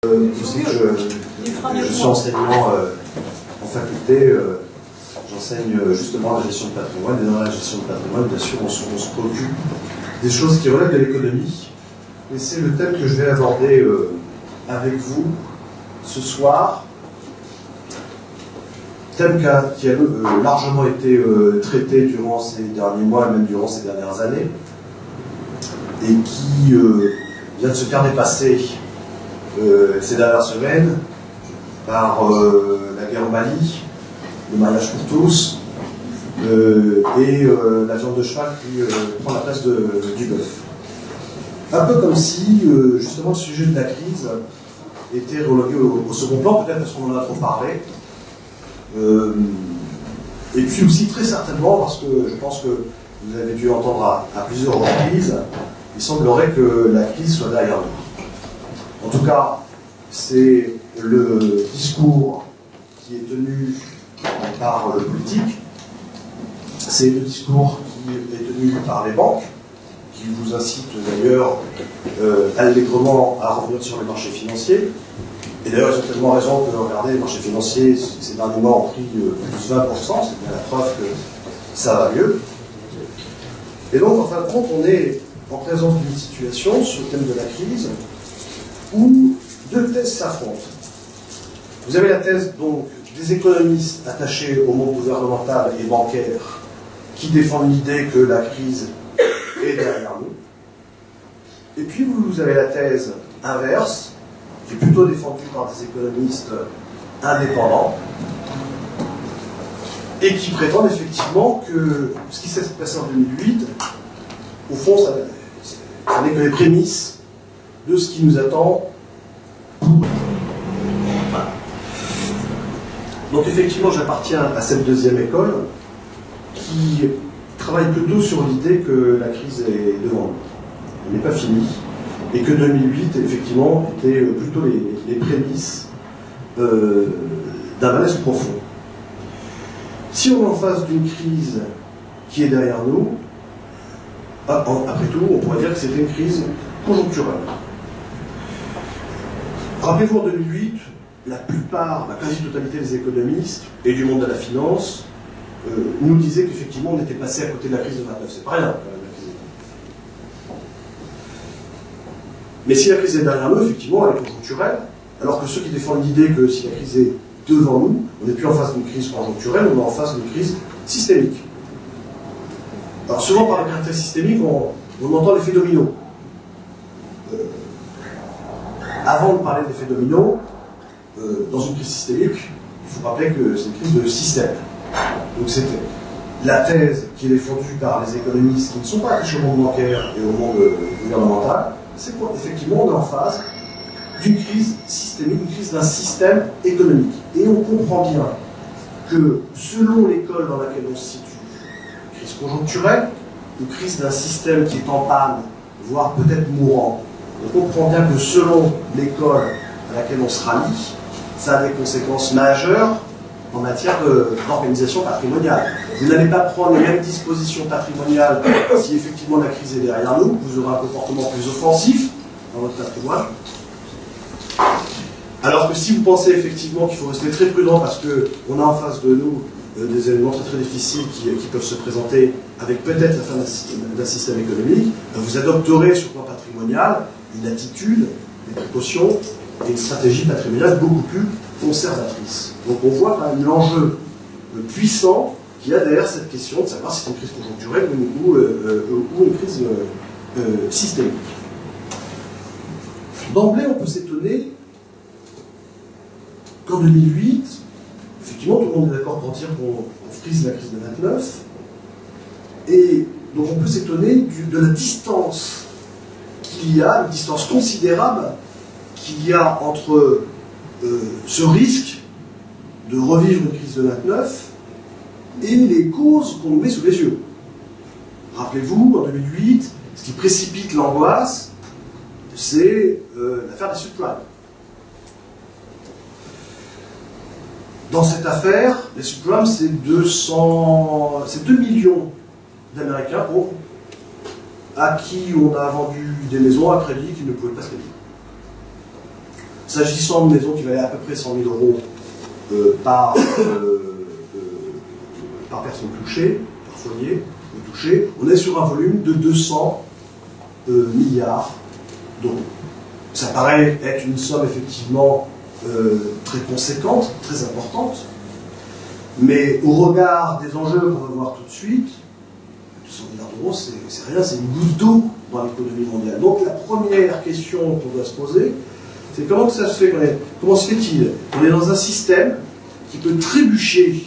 Aussi que je suis enseignant en faculté, j'enseigne justement la gestion de patrimoine, et dans la gestion de patrimoine, bien sûr, on se préoccupe des choses qui relèvent de l'économie. Et c'est le thème que je vais aborder avec vous ce soir. Thème qui a largement été traité durant ces derniers mois, et même durant ces dernières années, et qui vient de se faire dépasser ces dernières semaines par la guerre au Mali, le mariage pour tous, et la viande de cheval qui prend la place du bœuf. Un peu comme si, justement, le sujet de la crise était relégué au second plan, peut-être parce qu'on en a trop parlé. Et puis aussi, très certainement, parce que je pense que vous avez dû entendre à plusieurs reprises, il semblerait que la crise soit derrière nous. En tout cas, c'est le discours qui est tenu par le politique, c'est le discours qui est tenu par les banques, qui vous incitent d'ailleurs allègrement à revenir sur les marchés financiers. Et d'ailleurs, ils ont tellement raison que, regardez, les marchés financiers, ces derniers mois ont pris plus 20%, c'est bien la preuve que ça va mieux. Et donc, en fin de compte, on est en présence d'une situation, sur le thème de la crise, où deux thèses s'affrontent. Vous avez la thèse, donc, des économistes attachés au monde gouvernemental et bancaire, qui défendent l'idée que la crise est derrière nous. Et puis, vous avez la thèse inverse, qui est plutôt défendue par des économistes indépendants, et qui prétendent effectivement que ce qui s'est passé en 2008, au fond, ça n'est que les prémices de ce qui nous attend pour... Voilà. Donc effectivement, j'appartiens à cette deuxième école qui travaille plutôt sur l'idée que la crise est devant nous. Elle n'est pas finie. Et que 2008, effectivement, était plutôt les prémices d'un malaise profond. Si on est en face d'une crise qui est derrière nous, après tout, on pourrait dire que c'était une crise conjoncturelle. Rappelez-vous, en 2008, la quasi-totalité des économistes et du monde de la finance nous disaient qu'effectivement, on était passé à côté de la crise de 29. C'est pas rien, la crise. Mais si la crise est derrière nous, effectivement, elle est conjoncturelle, alors que ceux qui défendent l'idée que si la crise est devant nous, on n'est plus en face d'une crise conjoncturelle, on est en face d'une crise systémique. Alors souvent, par le caractère systémique, on entend l'effet domino. Avant de parler d'effet domino, dans une crise systémique, il faut rappeler que c'est une crise de système. Donc c'était la thèse qui est défendue par les économistes qui ne sont pas attachés au monde bancaire et au monde gouvernemental, c'est qu'effectivement on est en face d'une crise systémique, une crise d'un système économique. Et on comprend bien que selon l'école dans laquelle on se situe, crise conjoncturelle, une crise d'un système qui est en panne, voire peut-être mourant, on comprend bien que selon l'école à laquelle on se rallie, ça a des conséquences majeures en matière d'organisation patrimoniale. Vous n'allez pas prendre les mêmes dispositions patrimoniales si effectivement la crise est derrière nous, vous aurez un comportement plus offensif dans votre patrimoine. Alors que si vous pensez effectivement qu'il faut rester très prudent parce qu'on a en face de nous des éléments très très difficiles qui peuvent se présenter avec peut-être la fin d'un système économique, vous adopterez sur le plan patrimonial une attitude, des précautions et une stratégie patrimoniale beaucoup plus conservatrice. Donc on voit quand même l'enjeu puissant qu'il y a derrière cette question de savoir si c'est une crise conjoncturelle ou une crise systémique. D'emblée, on peut s'étonner qu'en 2008, effectivement, tout le monde est d'accord pour dire qu'on frise la crise de 29, et donc on peut s'étonner de la distance qu'il y a, une distance considérable qu'il y a entre ce risque de revivre une crise de 29 et les causes qu'on nous met sous les yeux. Rappelez-vous, en 2008, ce qui précipite l'angoisse, c'est l'affaire des subprimes. Dans cette affaire, les subprimes, c'est 2 millions d'Américains à qui on a vendu des maisons à crédit qui ne pouvaient pas se payer. S'agissant de maisons qui valaient à peu près 100 000 euros par personne touchée, par foyer touché, on est sur un volume de 200 milliards d'euros. Ça paraît être une somme effectivement très conséquente, très importante, mais au regard des enjeux qu'on va voir tout de suite, 200 milliards d'euros, c'est rien, c'est une goutte d'eau dans l'économie mondiale. Donc la première question qu'on doit se poser, c'est comment ça se fait, comment se fait-il qu'on est dans un système qui peut trébucher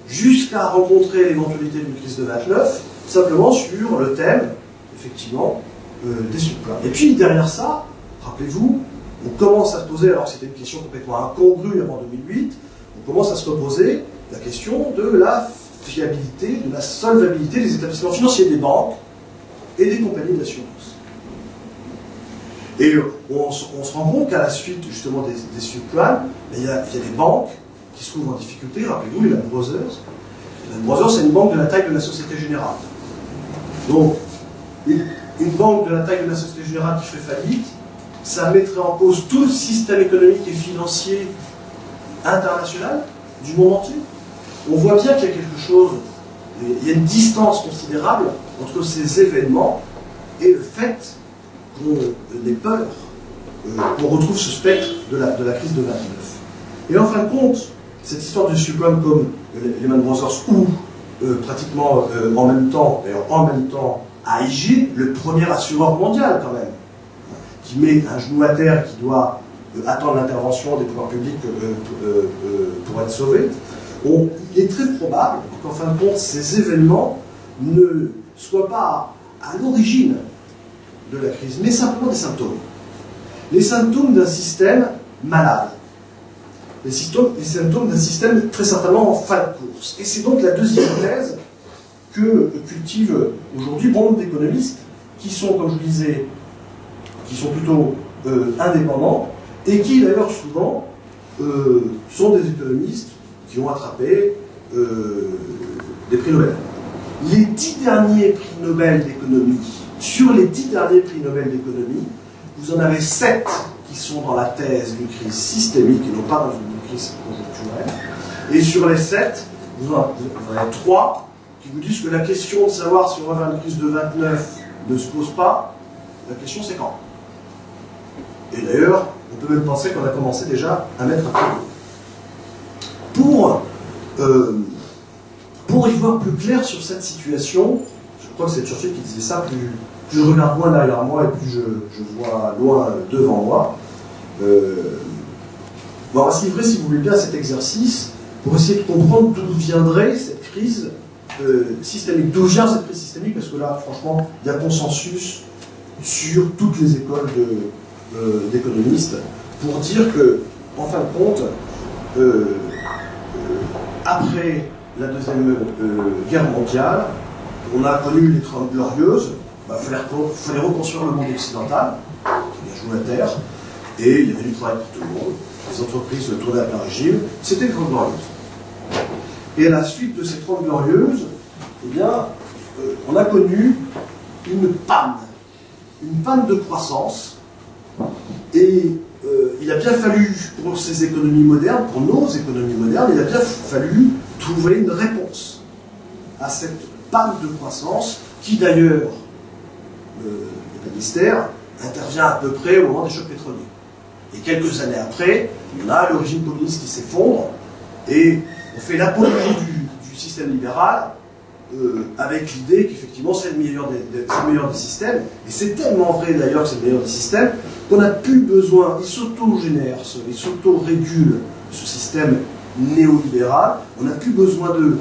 jusqu'à rencontrer l'éventualité d'une crise de 29, simplement sur le thème, effectivement, des subprimes. Et puis derrière ça, rappelez-vous, on commence à se poser, alors c'était une question complètement incongrue avant 2008, on commence à se reposer la question de la fiabilité, de la solvabilité des établissements financiers, des banques et des compagnies d'assurance. Et on se rend compte qu'à la suite justement des subprimes, il y a des banques qui se trouvent en difficulté. Rappelez-vous, Lehman Brothers. Lehman Brothers, c'est une banque de la taille de la Société Générale. Donc, une banque de la taille de la Société Générale qui ferait faillite, ça mettrait en cause tout le système économique et financier international du monde entier. On voit bien qu'il y a quelque chose, il y a une distance considérable entre ces événements et le fait qu'on ait peur, qu'on retrouve ce spectre de la crise de 29. Et en fin de compte, cette histoire de subprime comme Lehman Brothers ou pratiquement en même temps, d'ailleurs en même temps, AIG, le premier assureur mondial quand même, qui met un genou à terre et qui doit attendre l'intervention des pouvoirs publics pour être sauvé, il est très probable qu'en fin de compte, ces événements ne soient pas à l'origine de la crise, mais simplement des symptômes. Les symptômes d'un système malade. Les symptômes d'un système très certainement en fin de course. Et c'est donc la deuxième thèse que cultivent aujourd'hui bon nombre d'économistes qui sont, comme je vous disais, qui sont plutôt indépendants et qui d'ailleurs souvent sont des économistes qui ont attrapé des prix Nobel. Les 10 derniers prix Nobel d'économie, sur les 10 derniers prix Nobel d'économie, vous en avez 7 qui sont dans la thèse d'une crise systémique et non pas dans une crise conjoncturelle. Et sur les 7, vous en avez 3 qui vous disent que la question de savoir si on va vers une crise de 29 ne se pose pas. La question c'est quand. Et d'ailleurs, on peut même penser qu'on a commencé déjà à mettre un peu pour y voir plus clair sur cette situation, je crois que c'est Churchill qui disait ça, plus je regarde loin derrière moi et plus je vois loin devant moi. On va se livrer, si vous voulez bien, à cet exercice pour essayer de comprendre d'où viendrait cette crise systémique. D'où vient cette crise systémique? Parce que là, franchement, il y a consensus sur toutes les écoles d'économistes pour dire que, en fin de compte, après la Deuxième Guerre mondiale, on a connu les 30 Glorieuses. Il fallait reconstruire le monde occidental, il a joué à terre, et il y avait du travail pour tout le monde. Les entreprises tournaient à plein régime, c'était les 30 Glorieuses. Et à la suite de ces 30 Glorieuses, eh bien, on a connu une panne de croissance, et il a bien fallu, pour ces économies modernes, pour nos économies modernes, il a bien fallu trouver une réponse à cette panne de croissance, qui d'ailleurs, le ministère intervient à peu près au moment des chocs pétroliers. Et quelques années après, on a le régime communiste qui s'effondre, et on fait l'apologie du système libéral, avec l'idée qu'effectivement c'est le meilleur des systèmes, et c'est tellement vrai d'ailleurs que c'est le meilleur des systèmes, qu'on n'a plus besoin, il s'auto-génère, il s'auto-régule ce système néolibéral, on n'a plus besoin de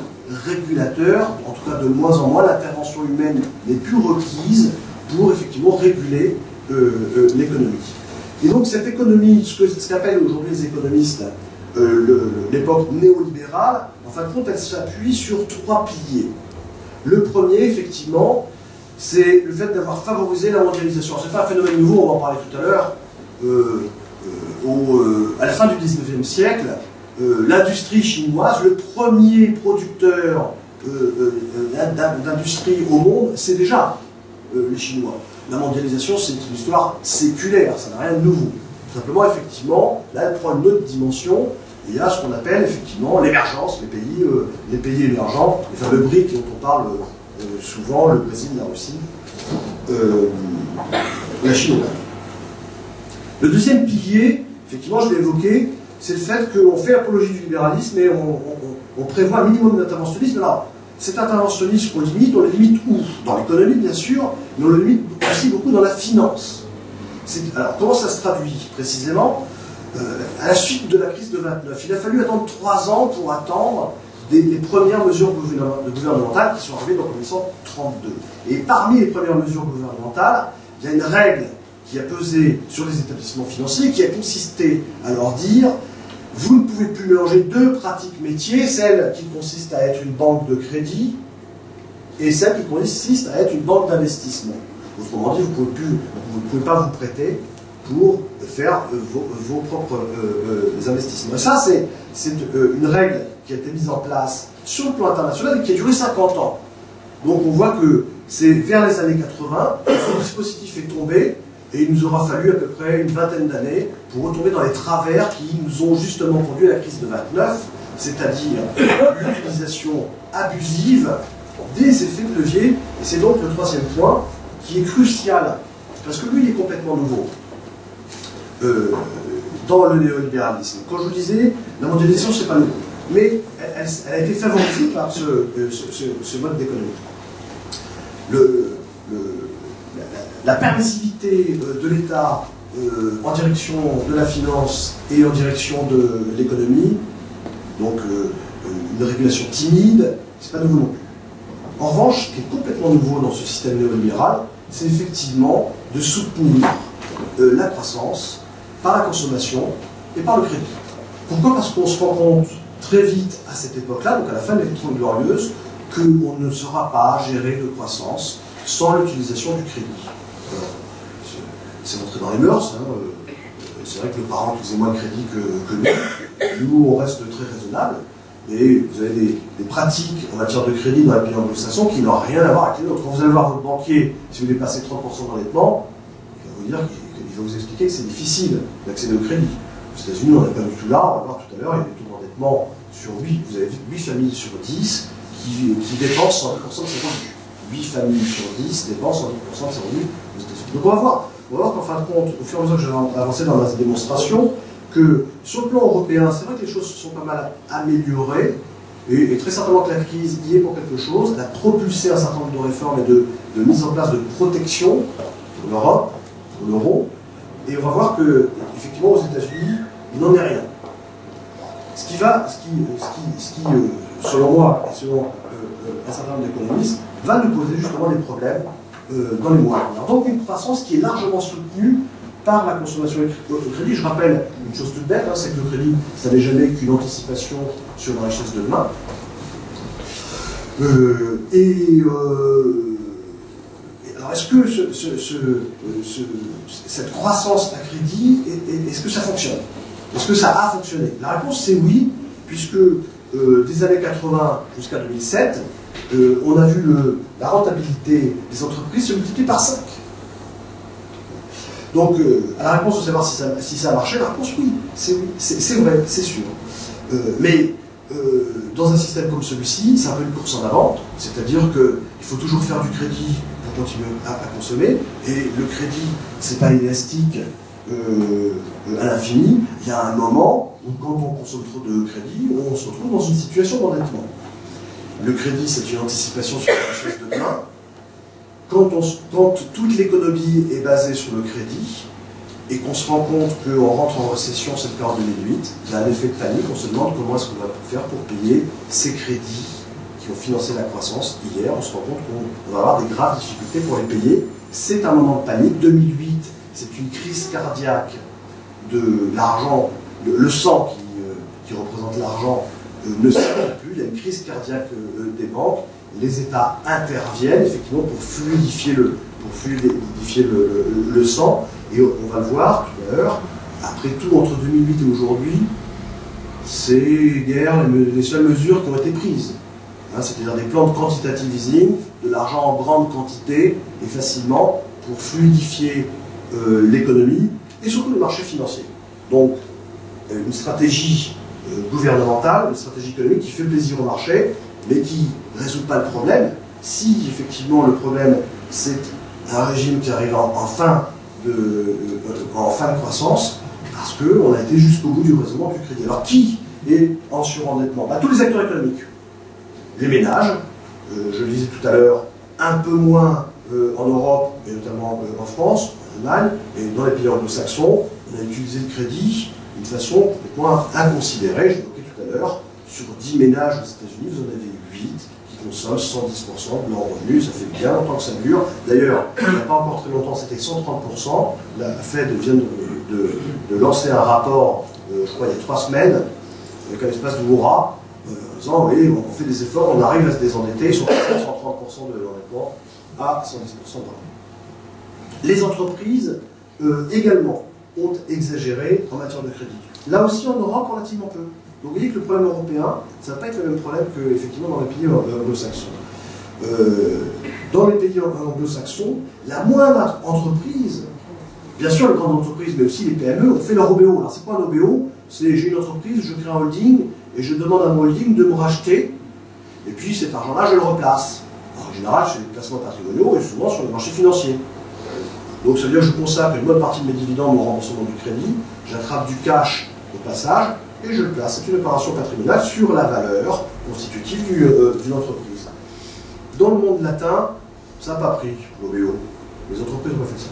régulateurs, en tout cas de moins en moins, l'intervention humaine n'est plus requise pour effectivement réguler l'économie. Et donc cette économie, ce qu'appellent aujourd'hui les économistes l'époque néolibérale, en fin de compte, elle s'appuie sur 3 piliers. Le premier, effectivement, c'est le fait d'avoir favorisé la mondialisation. Ce n'est pas un phénomène nouveau, on va en parler tout à l'heure. À la fin du 19e siècle, l'industrie chinoise, le premier producteur d'industrie au monde, c'est déjà les Chinois. La mondialisation, c'est une histoire séculaire, ça n'a rien de nouveau. Tout simplement, effectivement, là, elle prend une autre dimension. Et il y a ce qu'on appelle effectivement l'émergence, les pays émergents, les fameux BRIC dont on parle souvent, le Brésil, la Russie, la Chine. Le deuxième pilier, effectivement, je l'ai évoqué, c'est le fait qu'on fait apologie du libéralisme et on prévoit un minimum d'interventionnisme. Alors, cet interventionnisme, on le limite où? Dans l'économie, bien sûr, mais on le limite aussi beaucoup dans la finance. Alors, comment ça se traduit précisément? À la suite de la crise de 29, il a fallu attendre 3 ans pour attendre les premières mesures gouvernementales qui sont arrivées en 1932. Et parmi les premières mesures gouvernementales, il y a une règle qui a pesé sur les établissements financiers qui a consisté à leur dire: vous ne pouvez plus mélanger 2 pratiques métiers, celle qui consiste à être une banque de crédit et celle qui consiste à être une banque d'investissement. Autrement dit, vous ne pouvez pas vous prêter pour faire vos propres investissements. Et ça, c'est une règle qui a été mise en place sur le plan international et qui a duré 50 ans. Donc on voit que c'est vers les années 80 que ce dispositif est tombé et il nous aura fallu à peu près une vingtaine d'années pour retomber dans les travers qui nous ont justement conduit à la crise de 29, c'est-à-dire l'utilisation abusive des effets de levier. Et c'est donc le troisième point qui est crucial, parce que lui, il est complètement nouveau dans le néolibéralisme. Quand je vous disais, la mondialisation, c'est pas nouveau, mais elle a été favorisée par ce mode d'économie. La permissivité de l'État en direction de la finance et en direction de l'économie, donc une régulation timide, c'est pas nouveau non plus. En revanche, ce qui est complètement nouveau dans ce système néolibéral, c'est effectivement de soutenir la croissance par la consommation et par le crédit. Pourquoi? Parce qu'on se rend compte très vite à cette époque-là, donc à la fin de les Trente Glorieuses, qu'on ne saura pas gérer de croissance sans l'utilisation du crédit. C'est montré dans les mœurs. C'est vrai que nos parents utilisaient moins de crédit que nous. Nous, on reste très raisonnable. Et vous avez des pratiques en matière de crédit dans les pays anglo-saxons qui n'ont rien à voir avec les nôtres. Quand vous allez voir votre banquier, si vous dépassez 30% d'endettement, il va vous dire qu'il va vous expliquer que c'est difficile d'accéder au crédit. Aux États-Unis, on n'est pas du tout là. On va voir tout à l'heure, il y a des taux d'endettement sur 8. Vous avez 8 familles sur 10 qui dépensent 110% de ses revenus. 8 familles sur 10 dépensent 110% de ses revenus aux États-Unis. Donc on va voir qu'en fin de compte, au fur et à mesure que je vais avancer dans ma démonstration, que sur le plan européen, c'est vrai que les choses se sont pas mal améliorées, et très certainement que la crise y est pour quelque chose. Elle a propulsé un certain nombre de réformes et de mise en place de protection pour l'Europe, pour l'euro, et on va voir que, effectivement, aux États-Unis, il n'en est rien. Ce qui, selon moi, et selon un certain nombre d'économistes, va nous poser justement des problèmes dans les mois à venir. Donc une croissance qui est largement soutenue par la consommation de crédit. Je rappelle une chose toute bête, c'est que le crédit, ça n'est jamais qu'une anticipation sur la richesse de demain. Alors est-ce que cette croissance à crédit, est-ce que ça fonctionne? Est-ce que ça a fonctionné? La réponse c'est oui, puisque des années 80 jusqu'à 2007, on a vu la rentabilité des entreprises se multiplier par 5. Donc, à la réponse de savoir si ça a marché, la réponse oui, c'est vrai, c'est sûr. Mais dans un système comme celui-ci, c'est un peu une course en avant, c'est-à-dire qu'il faut toujours faire du crédit pour continuer à consommer, et le crédit, c'est pas élastique à l'infini. Il y a un moment où, quand on consomme trop de crédit, on se retrouve dans une situation d'endettement. Le crédit, c'est une anticipation sur la richesse de demain. Quand toute l'économie est basée sur le crédit, et qu'on se rend compte qu'on rentre en récession, c'est le cas en 2008, il y a un effet de panique, on se demande comment est-ce qu'on va faire pour payer ces crédits qui ont financé la croissance hier. On se rend compte qu'on va avoir des graves difficultés pour les payer. C'est un moment de panique. 2008, c'est une crise cardiaque de l'argent, le sang qui représente l'argent ne circule plus, il y a une crise cardiaque des banques. Les États interviennent effectivement pour fluidifier le sang, et on va le voir tout à l'heure. Après tout, entre 2008 et aujourd'hui, c'est guère les seules mesures qui ont été prises. C'est-à-dire des plans de quantitative easing, de l'argent en grande quantité et facilement pour fluidifier l'économie et surtout les marchés financiers. Donc, une stratégie gouvernementale, une stratégie économique qui fait plaisir au marché, mais qui ne résout pas le problème. Si effectivement le problème c'est un régime qui arrive en fin de croissance, parce qu'on a été jusqu'au bout du raisonnement du crédit. Alors qui est en surendettement? Tous les acteurs économiques. Les ménages, je le disais tout à l'heure, un peu moins en Europe, et notamment en France, en Allemagne, et dans les pays anglo-saxons, on a utilisé le crédit d'une façon complètement inconsidérée. Je l'évoquais tout à l'heure, sur 10 ménages aux États-Unis, vous en avez 8 qui consomment 110% de leur revenu, ça fait bien longtemps que ça dure. D'ailleurs, il n'y a pas encore très longtemps, c'était 130%. La Fed vient de lancer un rapport, je crois il y a 3 semaines, avec un espace de Moura, en disant oui, on fait des efforts, on arrive à se désendetter, ils sont à 130% de l'endettement à 110% de revenu. Les entreprises également ont exagéré en matière de crédit. Là aussi en Europe relativement peu. Donc vous voyez que le problème européen, ça ne va pas être le même problème qu'effectivement dans les pays anglo-saxons. Dans les pays anglo-saxons, la moindre entreprise, bien sûr les grandes entreprises, mais aussi les PME, ont fait leur OBO. Alors c'est quoi un OBO? C'est j'ai une entreprise, je crée un holding, et je demande à mon holding de me racheter, et puis cet argent-là, je le replace. Alors, en général, c'est des placements patrimoniaux, et souvent sur les marchés financiers. Donc ça veut dire que je consacre une bonne partie de mes dividendes au remboursement du crédit, j'attrape du cash au passage, et je le place. C'est une opération patrimoniale sur la valeur constitutive d'une entreprise. Dans le monde latin, ça n'a pas pris l'OBO. Les entreprises n'ont pas fait ça.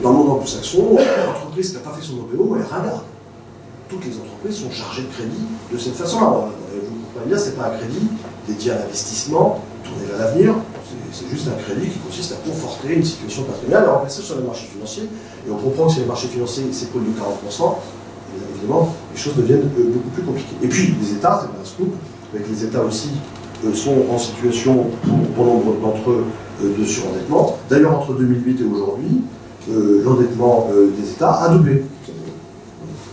Dans le monde anglo-saxon, l'entreprise qui n'a pas fait son OBO, elle ringarde. Toutes les entreprises sont chargées de crédit de cette façon-là. Vous comprenez bien, ce n'est pas un crédit dédié à l'investissement, tourné vers l'avenir. C'est juste un crédit qui consiste à conforter une situation patrimoniale, à remplacer sur les marchés financiers. Et on comprend que si les marchés financiers s'écoulent de 40%, évidemment, les choses deviennent beaucoup plus compliquées. Et puis, les États, c'est pas un scoop, avec les États aussi sont en situation, pour nombre d'entre eux, de surendettement. D'ailleurs, entre 2008 et aujourd'hui, l'endettement des États a doublé.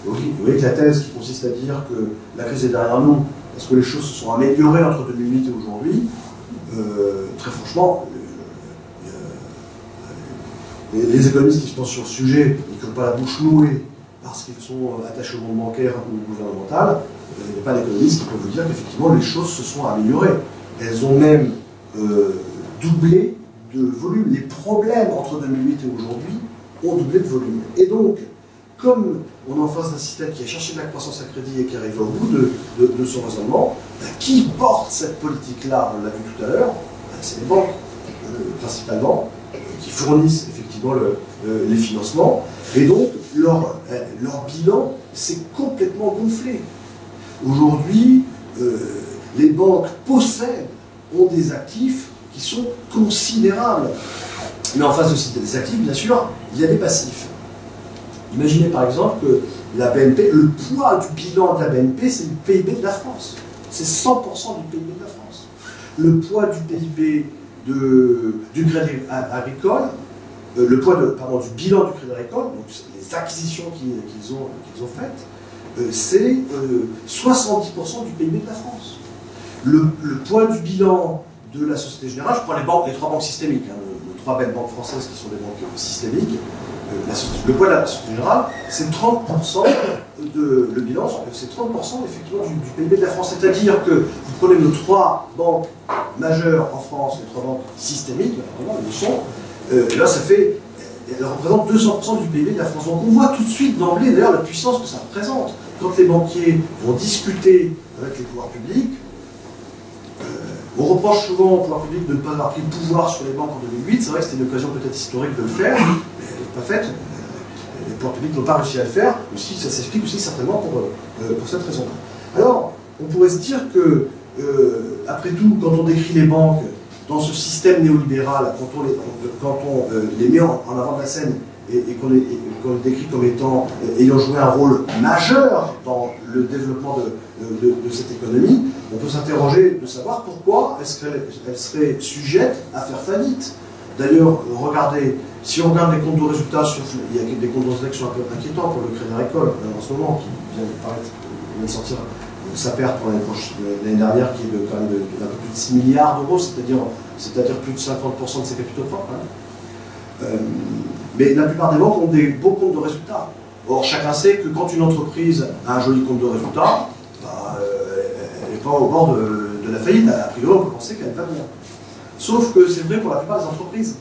Vous voyez que la thèse qui consiste à dire que la crise est derrière nous, parce que les choses se sont améliorées entre 2008 et aujourd'hui, très franchement, les économistes qui se pensent sur le sujet, ils n'ont pas la bouche nouée parce qu'ils sont attachés au monde bancaire ou gouvernemental. Il n'y a pas d'économistes qui peuvent vous dire qu'effectivement les choses se sont améliorées. Elles ont même doublé de volume. Les problèmes entre 2008 et aujourd'hui ont doublé de volume. Et donc, comme on est en face d'un système qui a cherché de la croissance à crédit et qui arrive au bout de son raisonnement, qui porte cette politique-là, on l'a vu tout à l'heure, c'est les banques, principalement, qui fournissent effectivement les financements, et donc leur bilan s'est complètement gonflé. Aujourd'hui, les banques ont des actifs qui sont considérables. Mais en face de ces actifs, bien sûr, il y a des passifs. Imaginez par exemple que la BNP, le poids du bilan de la BNP, c'est le PIB de la France. C'est 100% du PIB de la France. Le poids du PIB du crédit agricole, le poids du bilan du crédit agricole, donc les acquisitions qu'ils ont faites, c'est 70% du PIB de la France. Le poids du bilan de la Société Générale, je prends les 3 banques systémiques, les 3 belles banques françaises qui sont des banques systémiques, le poids de la Société Générale, c'est 30% le bilan, c'est 30% effectivement du PIB de la France. C'est-à-dire que vous prenez nos 3 banques majeures en France, les 3 banques systémiques, vraiment, elles le sont, là ça fait, elles représentent 200% du PIB de la France. Donc on voit tout de suite d'emblée d'ailleurs la puissance que ça représente. Quand les banquiers vont discuter avec les pouvoirs publics, on reproche souvent aux pouvoirs publics de ne pas avoir pris le pouvoir sur les banques en 2008. C'est vrai que c'était une occasion peut-être historique de le faire, mais elle n'est pas faite. Les pouvoirs publics n'ont pas réussi à le faire. Aussi, ça s'explique aussi certainement pour cette raison-là. Alors, on pourrait se dire que, après tout, quand on décrit les banques dans ce système néolibéral, quand on les met en avant de la scène et qu'on les décrit comme ayant joué un rôle majeur dans le développement de cette économie, on peut s'interroger de savoir pourquoi est-ce qu'elle serait sujette à faire faillite. D'ailleurs, si on regarde les comptes de résultats, il y a des comptes de résultats qui sont un peu inquiétants pour le crédit agricole en ce moment, qui vient de sortir sa perte pour l'année dernière, qui est quand même d'un peu plus de 6 milliards d'euros, c'est-à-dire plus de 50% de ses capitaux propres. Mais la plupart des banques ont des beaux comptes de résultats. Or, chacun sait que quand une entreprise a un joli compte de résultats, bah, elle n'est pas au bord de la faillite. A priori, on peut penser qu'elle va bien. Sauf que c'est vrai pour la plupart des entreprises,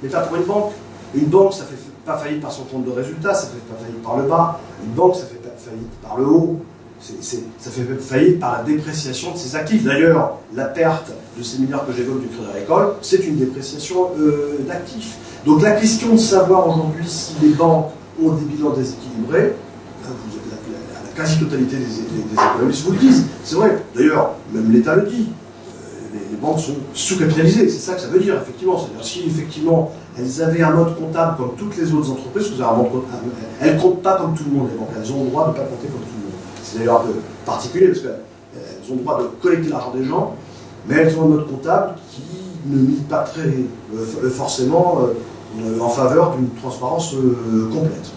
mais pas pour une banque. Une banque, ça ne fait pas faillite par son compte de résultats, ça ne fait pas faillite par le bas. Une banque, ça ne fait pas faillite par le haut. Ça fait faillite par la dépréciation de ses actifs. D'ailleurs, la perte de ces milliards que j'évoque du Crédit Agricole, c'est une dépréciation d'actifs. Donc la question de savoir aujourd'hui si les banques ont des bilans déséquilibrés, la quasi-totalité des économistes vous le disent. C'est vrai. D'ailleurs, même l'État le dit. Les banques sont sous-capitalisées, c'est ça que ça veut dire, effectivement. C'est-à-dire si, effectivement, elles avaient un mode comptable comme toutes les autres entreprises, vous avez un mode comptable, elles ne comptent pas comme tout le monde, les banques. Elles ont le droit de ne pas compter comme tout le monde. C'est d'ailleurs un peu particulier, parce qu'elles ont le droit de collecter l'argent des gens, mais elles ont un mode comptable qui ne milite pas très forcément en faveur d'une transparence complète.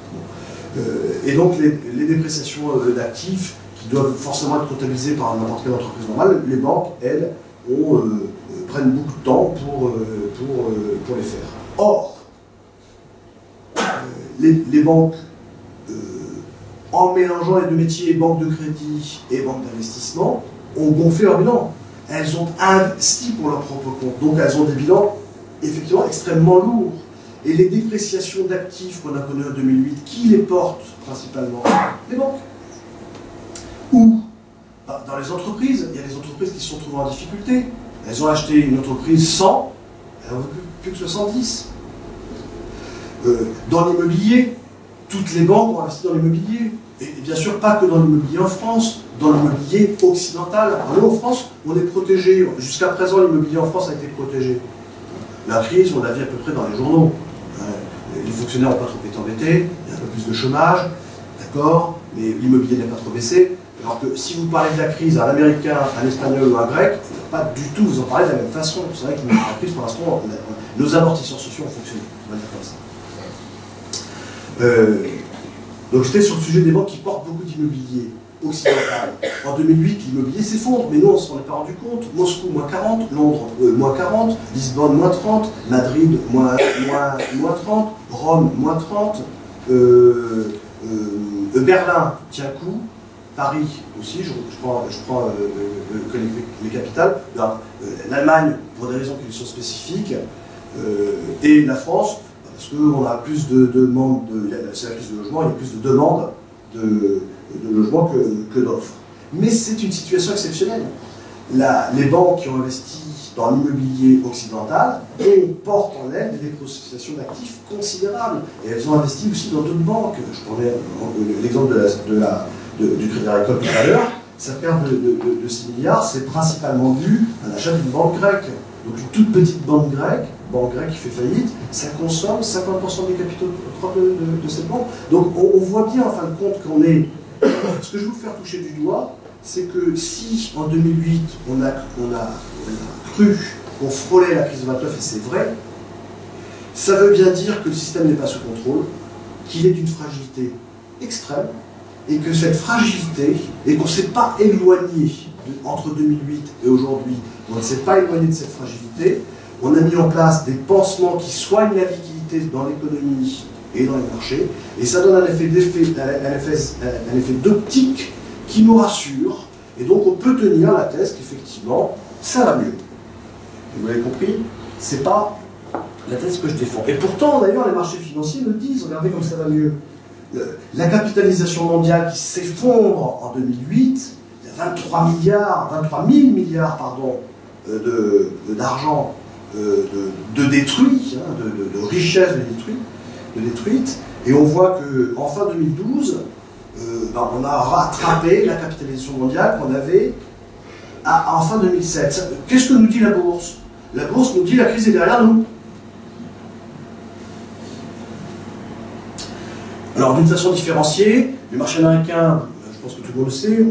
Et donc, les dépréciations d'actifs, qui doivent forcément être comptabilisées par n'importe quelle entreprise normale, les banques, elles, prennent beaucoup de temps pour les faire. Or, les banques, en mélangeant les deux métiers, banque de crédit et banque d'investissement, ont gonflé leur bilan. Elles ont investi pour leur propre compte. Donc elles ont des bilans effectivement extrêmement lourds. Et les dépréciations d'actifs qu'on a connues en 2008, qui les portent principalement? Les banques. Ou dans les entreprises, il y a des entreprises qui se sont trouvées en difficulté. Elles ont acheté une entreprise 100, elles en veulent plus que 70. Dans l'immobilier, toutes les banques ont investi dans l'immobilier. Et bien sûr, pas que dans l'immobilier en France, dans l'immobilier occidental. Nous, en France, on est protégé. Jusqu'à présent, l'immobilier en France a été protégé. La crise, on l'a vu à peu près dans les journaux. Les fonctionnaires n'ont pas trop été embêtés, il y a un peu plus de chômage, d'accord, mais l'immobilier n'a pas trop baissé. Alors que si vous parlez de la crise à un Américain, un Espagnol ou un Grec, vous ne pas du tout vous en parler de la même façon. C'est vrai que la crise, pour l'instant, nos amortisseurs sociaux ont fonctionné, on va dire comme ça. Donc j'étais sur le sujet des banques qui portent beaucoup d'immobilier occidental. En 2008, l'immobilier s'effondre, mais nous, on ne s'en est pas rendu compte. Moscou, moins 40, Londres, moins 40, Lisbonne, moins 30, Madrid, moins 30, Rome, moins 30, Berlin tient coup, Paris aussi, je prends les capitales, l'Allemagne, pour des raisons qui sont spécifiques, et la France, parce qu'on a plus de demandes, c'est la crise de logement, il y a plus de demandes de logement que d'offres. Mais c'est une situation exceptionnelle. Les banques qui ont investi dans l'immobilier occidental portent en elles des dépréciations d'actifs considérables. Et elles ont investi aussi dans d'autres banques. Je prenais l'exemple du Crédit Agricole tout à l'heure. Sa perte de 6 milliards, c'est principalement dû à l'achat d'une banque grecque. Donc une toute petite banque grecque qui fait faillite, ça consomme 50% des capitaux de cette banque. Donc on voit bien en fin de compte qu'on est... Ce que je veux vous faire toucher du doigt, c'est que si en 2008 on a cru qu'on frôlait la crise de 29, et c'est vrai, ça veut bien dire que le système n'est pas sous contrôle, qu'il est d'une fragilité extrême, et que cette fragilité, et qu'on ne s'est pas éloigné entre 2008 et aujourd'hui, on ne s'est pas éloigné de cette fragilité, on a mis en place des pansements qui soignent la liquidité dans l'économie et dans les marchés, et ça donne un effet d'optique qui nous rassure, et donc on peut tenir la thèse qu'effectivement, ça va mieux. Et vous l'avez compris, c'est pas la thèse que je défends. Et pourtant, d'ailleurs, les marchés financiers me disent, regardez comme ça va mieux. La capitalisation mondiale qui s'effondre en 2008, il y a 23 000 milliards d'argent de détruits, de richesses détruites, et on voit qu'en fin 2012, on a rattrapé la capitalisation mondiale qu'on avait en fin 2007. Qu'est-ce que nous dit la bourse? La bourse nous dit la crise est derrière nous. Alors d'une façon différenciée, les marchés américains, je pense que tout le monde le sait,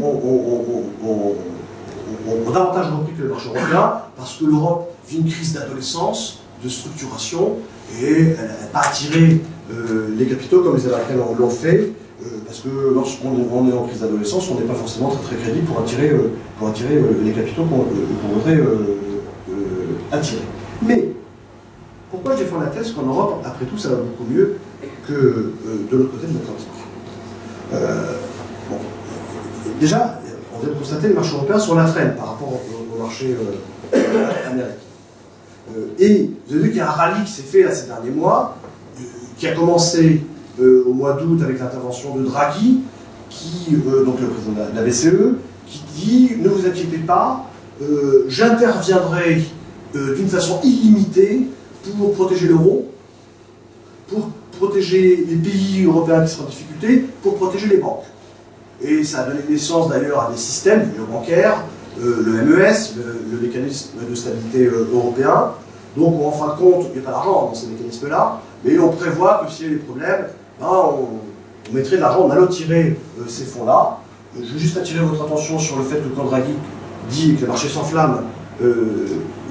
ont davantage repris que les marchés européens, parce que l'Europe vit une crise d'adolescence, de structuration, et elle n'a pas attiré les capitaux comme les Américains l'ont fait, parce que lorsqu'on est en crise d'adolescence, on n'est pas forcément très crédible pour attirer les capitaux qu'on voudrait attirer. Mais Pourquoi je défends la thèse qu'en Europe, après tout, ça va beaucoup mieux que de l'autre côté de l'Atlantique? Bon. Déjà, on vient de constater que les marchés européens sont à la traîne par rapport au marché américain. Et vous avez vu qu'il y a un rallye qui s'est fait là, ces derniers mois, qui a commencé au mois d'août avec l'intervention de Draghi, donc le président de la BCE, qui dit « Ne vous inquiétez pas, j'interviendrai d'une façon illimitée pour protéger l'euro, pour protéger les pays européens qui sont en difficulté, pour protéger les banques. » Et ça a donné naissance d'ailleurs à des systèmes, l'union bancaire, le MES, le mécanisme de stabilité européen. Donc en fin de compte, il n'y a pas d'argent dans ces mécanismes-là, mais on prévoit que s'il y a des problèmes, ben, on mettrait de l'argent, on allotirait ces fonds-là. Je veux juste attirer votre attention sur le fait que quand Draghi dit que le marché s'enflamme,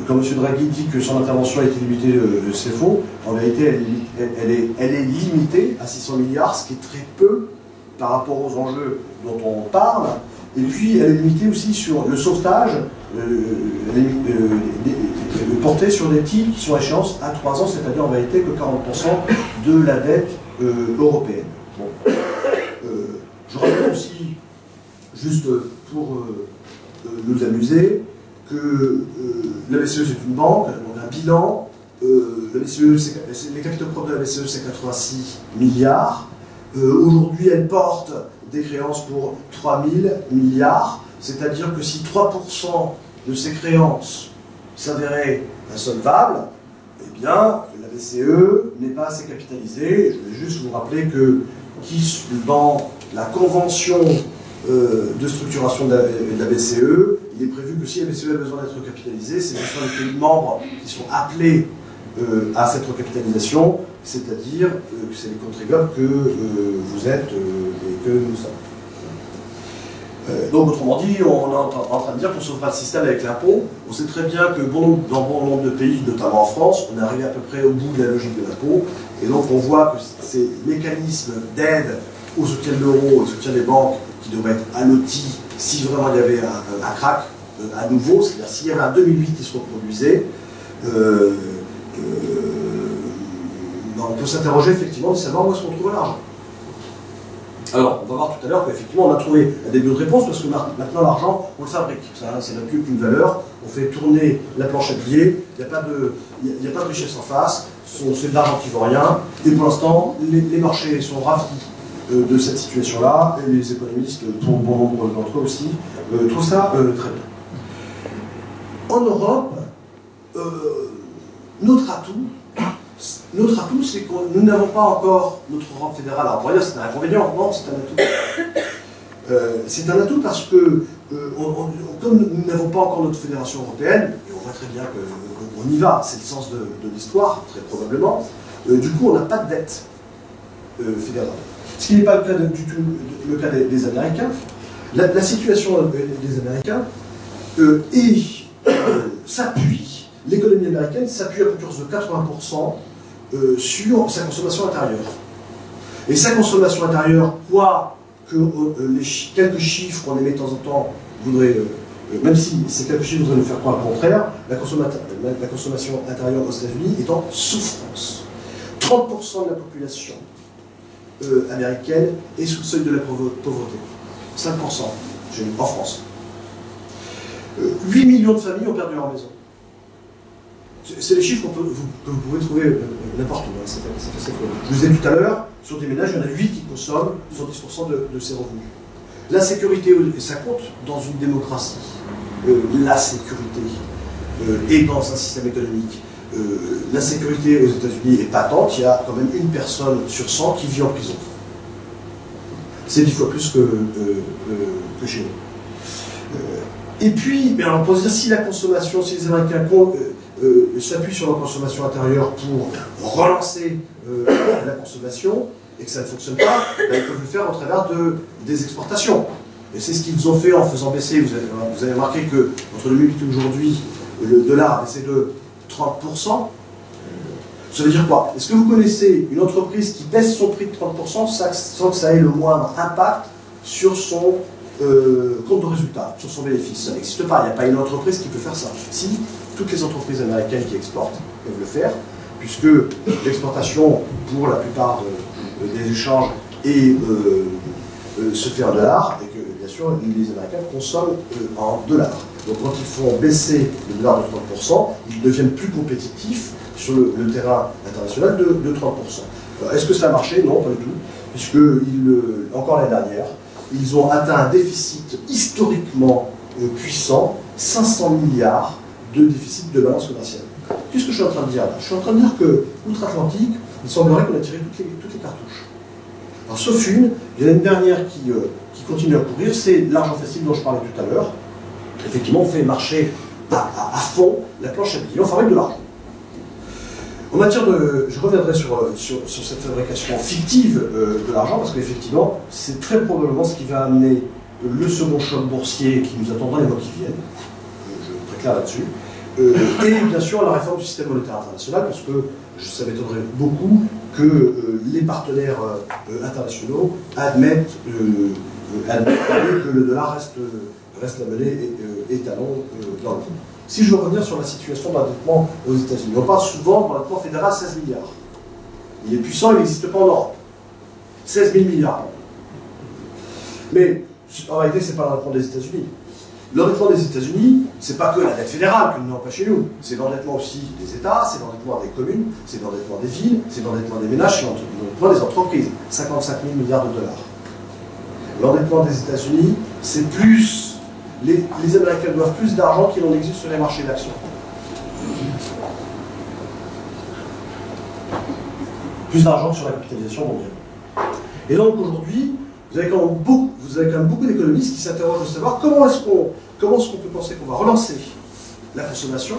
quand M. Draghi dit que son intervention a été limitée, c'est faux. En vérité, elle est limitée à 600 milliards, ce qui est très peu par rapport aux enjeux dont on parle. Et puis, elle est limitée aussi sur le sauvetage, portée sur des titres qui sont à échéance à 3 ans, c'est-à-dire en vérité que 40% de la dette européenne. Bon. Je rappelle aussi, juste pour nous amuser, que la BCE c'est une banque, donc un bilan. La BCE, les capitaux propres de la BCE c'est 86 milliards. Aujourd'hui, elle porte des créances pour 3 000 milliards, c'est-à-dire que si 3% de ces créances s'avéraient insolvables, eh bien, la BCE n'est pas assez capitalisée. Je vais juste vous rappeler que dans la convention de structuration de la BCE, il est prévu que si la BCE a besoin d'être capitalisée, c'est ce sont les pays membres qui sont appelés à cette recapitalisation, c'est-à-dire que c'est les contribuables que vous êtes et que nous sommes. Donc, autrement dit, on est en train de dire qu'on ne sauve pas le système avec l'impôt. On sait très bien que dans bon nombre de pays, notamment en France, on est arrivé à peu près au bout de la logique de l'impôt. Et donc, on voit que ces mécanismes d'aide au soutien de l'euro, au soutien des banques, qui devraient être allotis si vraiment il y avait un crack à nouveau, c'est-à-dire s'il y avait un 2008 qui se reproduisait, on peut s'interroger effectivement de savoir où est-ce qu'on trouve l'argent. Alors, on va voir tout à l'heure qu'effectivement on a trouvé un début de réponse parce que maintenant l'argent, on le fabrique. Ça n'a plus qu'une valeur. On fait tourner la planche à billets, il n'y a pas de richesse en face, c'est de l'argent qui ne vaut rien. Et pour l'instant, les marchés sont ravis de cette situation-là, et les économistes, pour bon nombre d'entre eux aussi, trouvent ça très bien. En Europe, notre atout, c'est que nous n'avons pas encore notre Europe fédérale. Alors, on pourrait dire que c'est un inconvénient. Non, c'est un atout. C'est un atout parce que, comme nous n'avons pas encore notre fédération européenne, et on voit très bien qu'on y va, c'est le sens de l'histoire, très probablement, du coup, on n'a pas de dette fédérale. Ce qui n'est pas le cas du tout le cas des Américains. La situation des Américains s'appuie, l'économie américaine s'appuie à peu près de 80% sur sa consommation intérieure. Et sa consommation intérieure, quoi que quelques chiffres qu'on émet de temps en temps voudraient, même si ces quelques chiffres voudraient nous faire croire le contraire, la consommation intérieure aux États-Unis est en souffrance. 30% de la population américaine est sous le seuil de la pauvreté. 5% en France. 8 millions de familles ont perdu leur maison. C'est les chiffres que vous pouvez trouver n'importe où. Hein, je vous ai dit tout à l'heure, sur des ménages, il y en a 8 qui consomment 70% de ses revenus. La sécurité, ça compte dans une démocratie. La sécurité et dans un système économique. La sécurité aux États-Unis est patente, il y a quand même une personne sur 100 qui vit en prison. C'est 10 fois plus que chez nous. Et puis, on peut se dire si la consommation, si les Américains s'appuient sur la consommation intérieure pour relancer la consommation et que ça ne fonctionne pas, ils peuvent le faire au travers des exportations. Et c'est ce qu'ils ont fait en faisant baisser. Vous avez remarqué que entre 2008 et aujourd'hui, le dollar a baissé de 30%. Ça veut dire quoi? Est-ce que vous connaissez une entreprise qui baisse son prix de 30% sans que ça ait le moindre impact sur son compte de résultat, sur son bénéfice? Ça n'existe pas. Il n'y a pas une entreprise qui peut faire ça. Si toutes les entreprises américaines qui exportent peuvent le faire, puisque l'exportation, pour la plupart des échanges, se fait en dollars, et que, bien sûr, les Américains consomment en dollars. Donc, quand ils font baisser le dollar de 30%, ils deviennent plus compétitifs sur le terrain international de 30%. Est-ce que ça a marché? Non, pas du tout, puisque, encore l'année dernière, ils ont atteint un déficit historiquement puissant, 500 milliards de déficit de balance commerciale. Qu'est-ce que je suis en train de dire là? Je suis en train de dire que, outre-Atlantique, il semblerait qu'on a tiré toutes les cartouches. Alors, sauf une, il y en a une dernière qui continue à courir, c'est l'argent facile dont je parlais tout à l'heure. Effectivement, on fait marcher à fond la planche à billets, on fabrique de l'argent. En matière de... Je reviendrai sur cette fabrication fictive de l'argent, parce qu'effectivement, c'est très probablement ce qui va amener le second choc boursier qui nous attend dans les mois qui viennent. Je suis très clair là-dessus. Et bien sûr, la réforme du système monétaire international, parce que ça m'étonnerait beaucoup que les partenaires internationaux admettent que le dollar reste la monnaie étalon dans le monde. Si je veux revenir sur la situation d'endettement aux États-Unis, on parle souvent de l'endettement fédéral 16 milliards. Il est puissant, il n'existe pas en Europe. 16 000 milliards. Mais en réalité, ce n'est pas l'endettement des États-Unis. L'endettement des États-Unis, ce n'est pas que la dette fédérale que nous n'avons pas chez nous. C'est l'endettement aussi des États, c'est l'endettement des communes, c'est l'endettement des villes, c'est l'endettement des ménages, c'est l'endettement des entreprises. 55 000 milliards de dollars. L'endettement des États-Unis, c'est plus... Les Américains doivent plus d'argent qu'il en existe sur les marchés d'actions. Plus d'argent sur la capitalisation mondiale. Et donc aujourd'hui, vous avez quand même beaucoup d'économistes qui s'interrogent de savoir comment est-ce qu'on peut penser qu'on va relancer la consommation,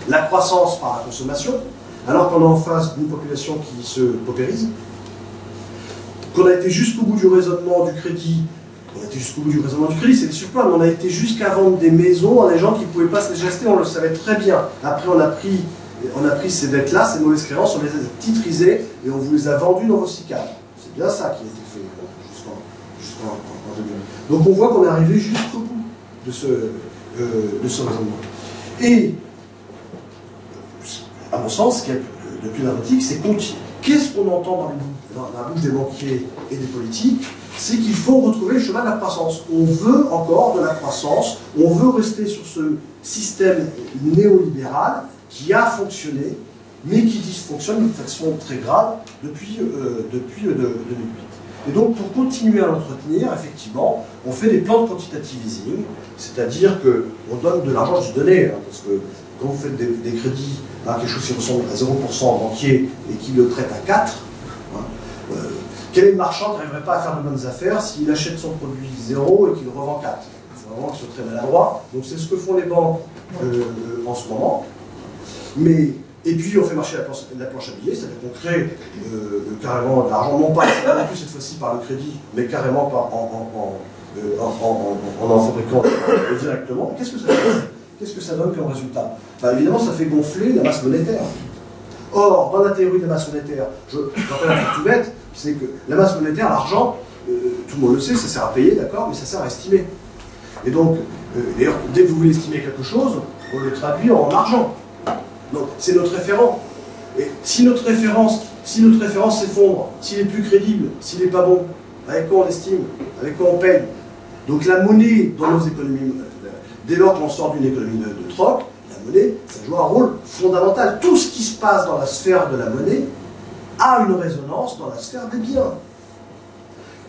la croissance par la consommation, alors qu'on est en face d'une population qui se paupérise, qu'on a été jusqu'au bout du raisonnement du crédit. On a été jusqu'au bout du raisonnement du crédit, c'est le surplus, mais on a été jusqu'à vendre des maisons à des gens qui ne pouvaient pas se les acheter, on le savait très bien. Après, on a pris ces dettes-là, ces mauvaises créances, on les a titrisées et on vous les a vendues dans vos SICAV. C'est bien ça qui a été fait jusqu'en 2000. Donc on voit qu'on est arrivé jusqu'au bout de ce raisonnement. Et, à mon sens, ce qui est le plus dramatique, c'est qu'est-ce qu'on entend dans la bouche des banquiers et des politiques? C'est qu'il faut retrouver le chemin de la croissance. On veut encore de la croissance, on veut rester sur ce système néolibéral qui a fonctionné, mais qui dysfonctionne de façon très grave depuis 2008. Et donc, pour continuer à l'entretenir, effectivement, on fait des plans de quantitative easing, c'est-à-dire qu'on donne de l'argent, je donnais, parce que quand vous faites des crédits à quelque chose qui ressemble à 0% en banquier et qui le traite à 4%, quel est le marchand qui n'arriverait pas à faire de bonnes affaires s'il achète son produit 0 et qu'il le revend 4? Il faut vraiment qu'il soit très maladroit. Donc c'est ce que font les banques en ce moment. Et puis on fait marcher la planche à billets, c'est-à-dire qu'on crée carrément de l'argent, non pas plus cette fois-ci par le crédit, mais carrément en fabriquant directement. Qu'est-ce que ça donne? Qu'est-ce que ça donne comme résultat? Évidemment, ça fait gonfler la masse monétaire. Or, dans la théorie de la masse monétaire, je rappelle un truc tout bête, c'est que la masse monétaire, l'argent, tout le monde le sait, ça sert à payer, d'accord, mais ça sert à estimer. Et donc, d'ailleurs, dès que vous voulez estimer quelque chose, on le traduit en argent. Donc, c'est notre référent. Et si notre référence s'effondre, s'il est plus crédible, s'il n'est pas bon, avec quoi on estime? Avec quoi on paye? Donc la monnaie dans nos économies, dès lors qu'on sort d'une économie de troc, la monnaie, ça joue un rôle fondamental. Tout ce qui se passe dans la sphère de la monnaie a une résonance dans la sphère des biens.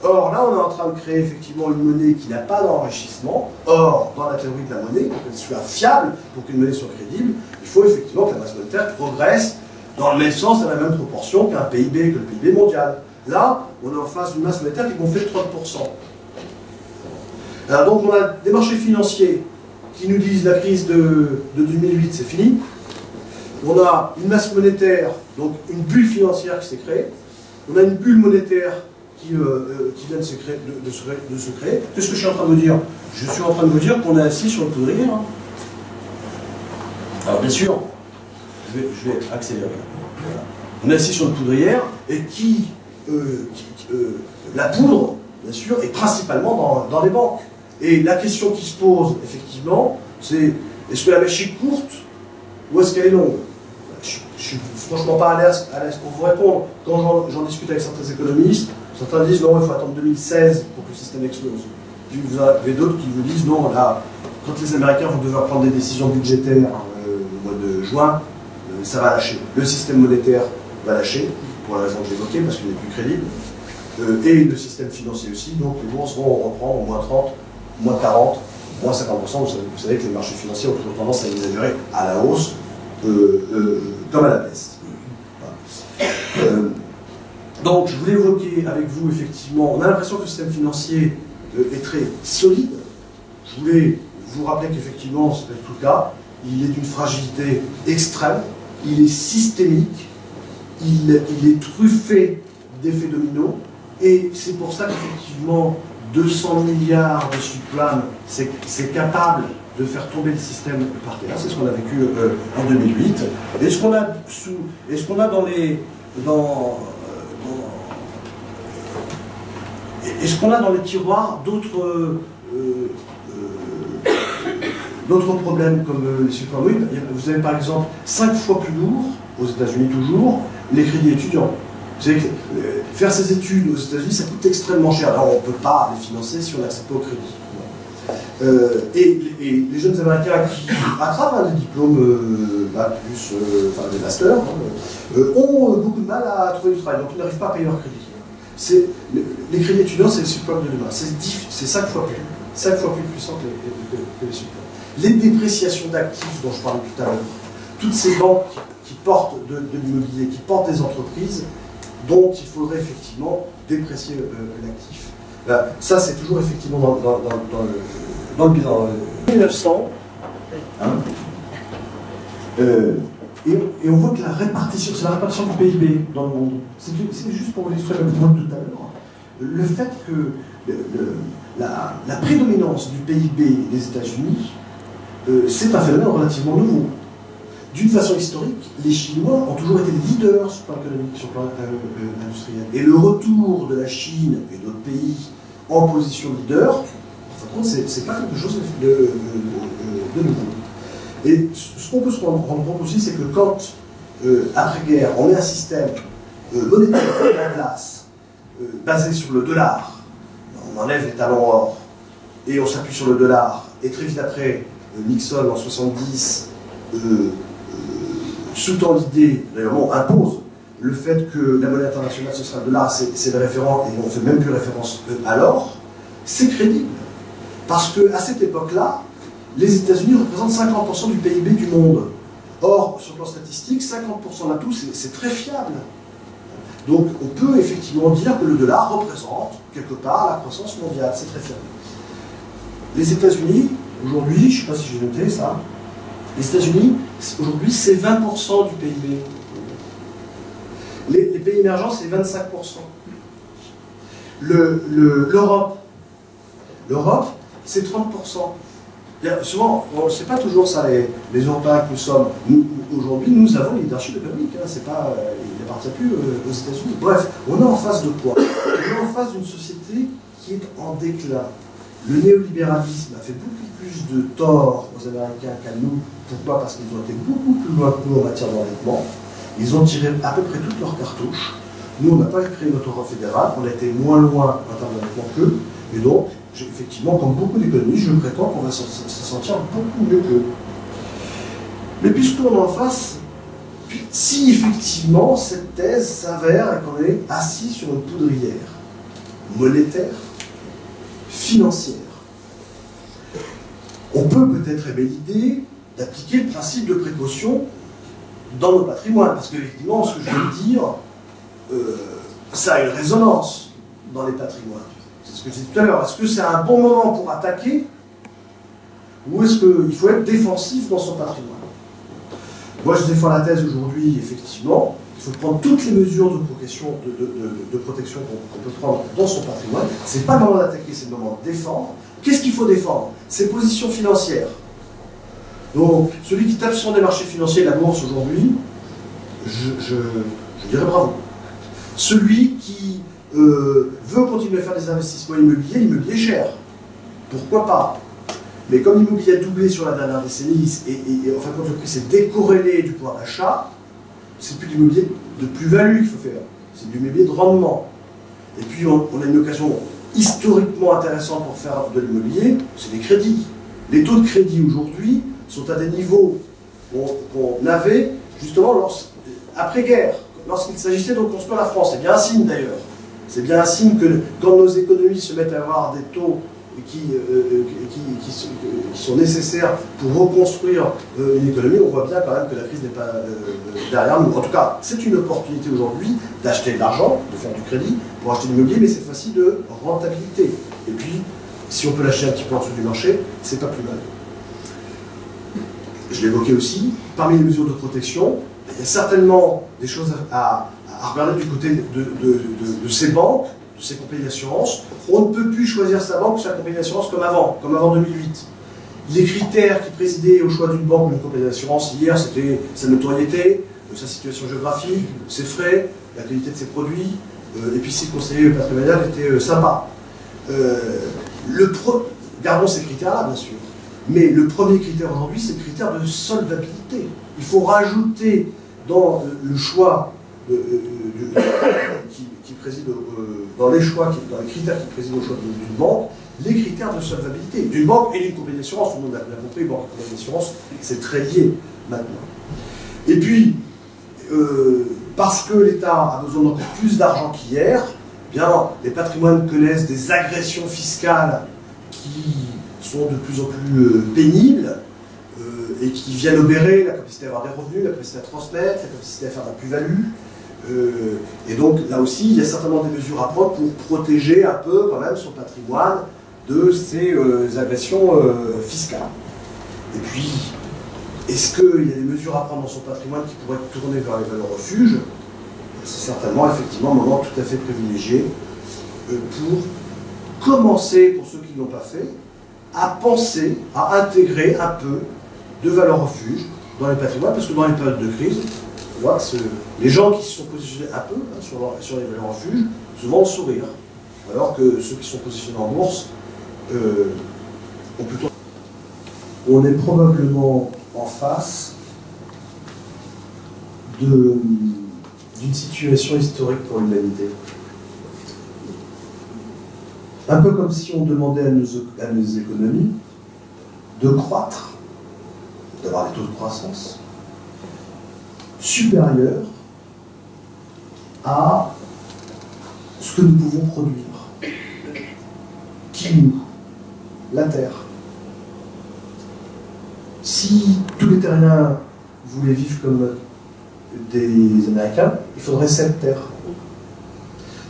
Or, là, on est en train de créer effectivement une monnaie qui n'a pas d'enrichissement. Or, dans la théorie de la monnaie, pour qu'elle soit fiable, pour qu'une monnaie soit crédible, il faut effectivement que la masse monétaire progresse dans le même sens, à la même proportion qu'un PIB, que le PIB mondial. Là, on est en face d'une masse monétaire qui gonfle de 30%. Alors donc, on a des marchés financiers qui nous disent la crise de 2008, c'est fini. On a une masse monétaire, donc une bulle financière qui s'est créée. On a une bulle monétaire qui vient de se créer. Qu'est-ce que je suis en train de vous dire? Je suis en train de vous dire qu'on est assis sur le poudrier. Alors bien sûr, je vais accélérer. Voilà. On est assis sur le poudrière et la poudre, bien sûr, est principalement dans les banques. Et la question qui se pose, effectivement, c'est est-ce que la mèche est courte ou est-ce qu'elle est longue? franchement pas à l'aise pour vous répondre. Quand j'en discute avec certains économistes, certains disent non, il faut attendre 2016 pour que le système explose. Puis vous avez d'autres qui vous disent non, là, quand les Américains vont devoir prendre des décisions budgétaires au mois de juin, ça va lâcher. Le système monétaire va lâcher, pour la raison que j'évoquais, parce qu'il n'est plus crédible, et le système financier aussi, donc les bourses vont reprendre au moins 30, moins 40, moins 50%. Vous savez que les marchés financiers ont toujours tendance à exagérer à la hausse, comme à la baisse. Voilà. Donc, je voulais évoquer avec vous, effectivement, on a l'impression que le système financier est très solide. Je voulais vous rappeler qu'effectivement, c'est tout le cas. Il est d'une fragilité extrême, il est systémique, il est truffé d'effets dominos, et c'est pour ça qu'effectivement, 200 milliards de subprimes, c'est capable de faire tomber le système par terre. C'est ce qu'on a vécu en 2008. Est-ce qu'on a dans les... Est-ce qu'on a dans les tiroirs d'autres problèmes comme les subprimes? Oui, vous avez par exemple 5 fois plus lourd, aux États-Unis toujours, les crédits étudiants. Vous savez que faire ses études aux États-Unis, ça coûte extrêmement cher. Alors on ne peut pas les financer si on n'accède pas au crédit. Et les jeunes Américains qui attrapent des diplômes, enfin des masters, ont beaucoup de mal à trouver du travail, donc ils n'arrivent pas à payer leur crédit. Les crédits étudiants, c'est le subprime de demain. C'est 5 fois plus puissant que les subprimes. Les dépréciations d'actifs dont je parlais tout à l'heure, toutes ces banques qui portent de l'immobilier, qui portent des entreprises, dont il faudrait effectivement déprécier l'actif. Là, ça, c'est toujours effectivement dans le bilan. 1900, hein, et on voit que la répartition, c'est la répartition du PIB dans le monde. C'est juste pour vous illustrer le point de tout à l'heure. Le fait que la prédominance du PIB des États-Unis, c'est un phénomène relativement nouveau. D'une façon historique, les Chinois ont toujours été les leaders sur le plan économique, sur le plan industriel. Et le retour de la Chine et d'autres pays en position de leader, en fin de compte, c'est pas quelque chose de nouveau. Et ce qu'on peut se rendre compte aussi, c'est que quand, après-guerre, on met un système monétaire en place, basé sur le dollar, on enlève les talons or, et on s'appuie sur le dollar, et très vite après, Nixon en 70, sous-tend l'idée, d'ailleurs on impose le fait que la monnaie internationale ce sera le dollar, c'est le référent, et on ne fait même plus référence à l'or, c'est crédible. Parce qu'à cette époque-là, les États-Unis représentent 50% du PIB du monde. Or, sur le plan statistique, 50% d'un tout, c'est très fiable. Donc on peut effectivement dire que le dollar représente quelque part la croissance mondiale, c'est très fiable. Les États-Unis, aujourd'hui, je ne sais pas si j'ai noté ça, les États-Unis, aujourd'hui, c'est 20% du PIB. Les pays émergents, c'est 25%. L'Europe, c'est 30%. Souvent, on ne sait pas toujours ça, les Européens que nous sommes. Aujourd'hui, nous avons le leadership économique. Hein, il n'appartient plus aux États-Unis. Bref, on est en face de quoi? On est en face d'une société qui est en déclin. Le néolibéralisme a fait beaucoup plus de tort aux Américains qu'à nous. Pourquoi? Parce qu'ils ont été beaucoup plus loin que nous en matière d'endettement. Ils ont tiré à peu près toutes leurs cartouches. Nous, on n'a pas créé notre Europe fédérale, on a été moins loin en termes d'endettement qu'eux. Et donc, effectivement, comme beaucoup d'économistes, je prétends qu'on va s'en sentir beaucoup mieux qu'eux. Mais puisqu'on est en face, si effectivement cette thèse s'avère et qu'on est assis sur une poudrière monétaire, financière, on peut peut-être aimer l'idée d'appliquer le principe de précaution dans nos patrimoines, parce qu'effectivement, ce que je veux dire, ça a une résonance dans les patrimoines. C'est ce que je disais tout à l'heure. Est-ce que c'est un bon moment pour attaquer, ou est-ce qu'il faut être défensif dans son patrimoine? Moi, je défends la thèse aujourd'hui, effectivement, il faut prendre toutes les mesures de protection qu'on peut prendre dans son patrimoine. Ce n'est pas le moment d'attaquer, c'est le moment de défendre. Qu'est-ce qu'il faut défendre? Ses positions financières. Donc, celui qui tape sur des marchés financiers, la bourse aujourd'hui, je dirais bravo. Celui qui veut continuer à faire des investissements immobiliers, l'immobilier est cher. Pourquoi pas? Mais comme l'immobilier a doublé sur la dernière décennie, et en fin de compte, le prix s'est décorrélé du pouvoir d'achat, c'est plus de l'immobilier de plus-value qu'il faut faire, c'est de l'immobilier de rendement. Et puis on a une occasion historiquement intéressante pour faire de l'immobilier, c'est les crédits. Les taux de crédit aujourd'hui sont à des niveaux qu'on avait justement après-guerre, lorsqu'il s'agissait de reconstruire la France. C'est bien un signe d'ailleurs. C'est bien un signe que quand nos économies se mettent à avoir des taux qui sont nécessaires pour reconstruire une économie, on voit bien quand même que la crise n'est pas derrière nous. En tout cas, c'est une opportunité aujourd'hui d'acheter de l'argent, de faire du crédit pour acheter de l'immobilier, mais cette fois-ci de rentabilité. Et puis, si on peut l'acheter un petit peu en dessous du marché, c'est pas plus mal. Je l'évoquais aussi, parmi les mesures de protection, il y a certainement des choses à regarder du côté de ces banques, de ces compagnies d'assurance. On ne peut plus choisir sa banque ou sa compagnie d'assurance comme avant 2008. Les critères qui présidaient au choix d'une banque ou d'une compagnie d'assurance hier, c'était sa notoriété, sa situation géographique, ses frais, la qualité de ses produits, et puis si le conseiller patrimonial était sympa. Gardons ces critères-là, bien sûr. Mais le premier critère aujourd'hui, c'est le critère de solvabilité. Il faut rajouter dans le choix qui préside dans les critères qui président au choix d'une banque, les critères de solvabilité d'une banque et d'une compagnie d'assurance. Tout le monde a bien compris, banque et compagnie d'assurance, c'est très lié maintenant. Et puis, parce que l'État a besoin d'encore plus d'argent qu'hier, eh bien, les patrimoines connaissent des agressions fiscales qui sont de plus en plus pénibles et qui viennent obérer la capacité à avoir des revenus, la capacité à transmettre, la capacité à faire de la plus-value. Et donc là aussi, il y a certainement des mesures à prendre pour protéger un peu quand même son patrimoine de ces agressions fiscales. Et puis, est-ce qu'il y a des mesures à prendre dans son patrimoine qui pourraient être tournées vers les valeurs refuges? C'est certainement effectivement un moment tout à fait privilégié pour commencer, pour ceux qui ne l'ont pas fait, à penser, à intégrer un peu de valeurs refuges dans les patrimoines, parce que dans les périodes de crise, on voit que les gens qui se sont positionnés un peu sur les valeurs refuges souvent le sourire, alors que ceux qui sont positionnés en bourse ont plutôt... On est probablement en face d'une situation historique pour l'humanité. Un peu comme si on demandait à nos économies de croître, d'avoir des taux de croissance supérieurs à ce que nous pouvons produire. Qui nous? La Terre. Si tous les terriens voulaient vivre comme des Américains, il faudrait 7 terres.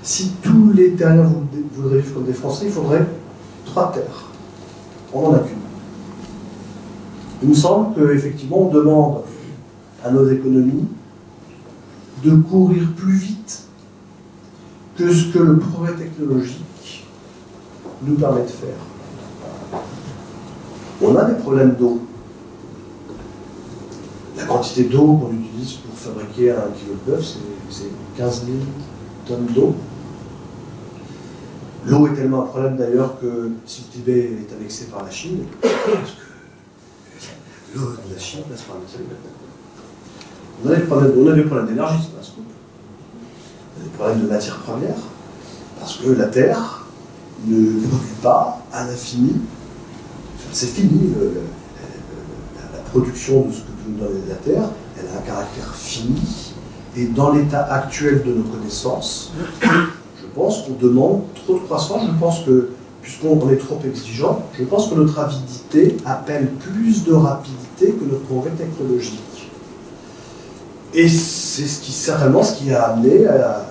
Si tous les terriens voudraient vivre comme des Français, il faudrait 3 terres. On n'en a qu'une. Il me semble qu'effectivement, on demande à nos économies de courir plus vite que ce que le progrès technologique nous permet de faire. On a des problèmes d'eau. La quantité d'eau qu'on utilise pour fabriquer 1 kilo de bœuf, c'est 15 000 tonnes d'eau. L'eau est tellement un problème d'ailleurs que si le Tibet est annexé par la Chine, parce que l'eau de la Chine passe par le Tibet. On a des problèmes d'énergie, c'est pas un scoop. On a des problèmes de matières premières, parce que la Terre ne produit pas à l'infini. Enfin, c'est fini, la production de ce que peut nous donner la Terre, elle a un caractère fini, et dans l'état actuel de nos connaissances, je pense qu'on demande trop de croissance. Je pense que, puisqu'on est trop exigeant, je pense que notre avidité appelle plus de rapidité que notre progrès technologique. Et c'est certainement ce qui a amené à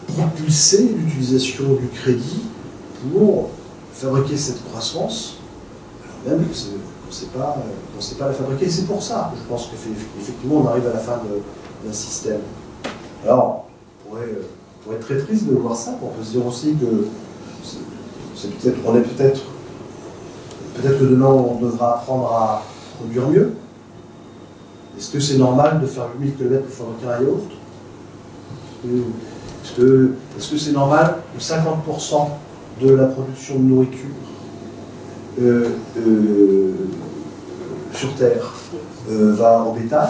propulser l'utilisation du crédit pour fabriquer cette croissance, alors même qu'on ne sait pas la fabriquer. C'est pour ça, je pense qu'effectivement, on arrive à la fin d'un système. Alors, on pourrait être très triste de voir ça. On peut se dire aussi que peut-être que demain, on devra apprendre à produire mieux. Est-ce que c'est normal de faire 8000 km pour fabriquer un yaourt? Est-ce que c'est normal que 50% de la production de nourriture sur Terre va au bétail?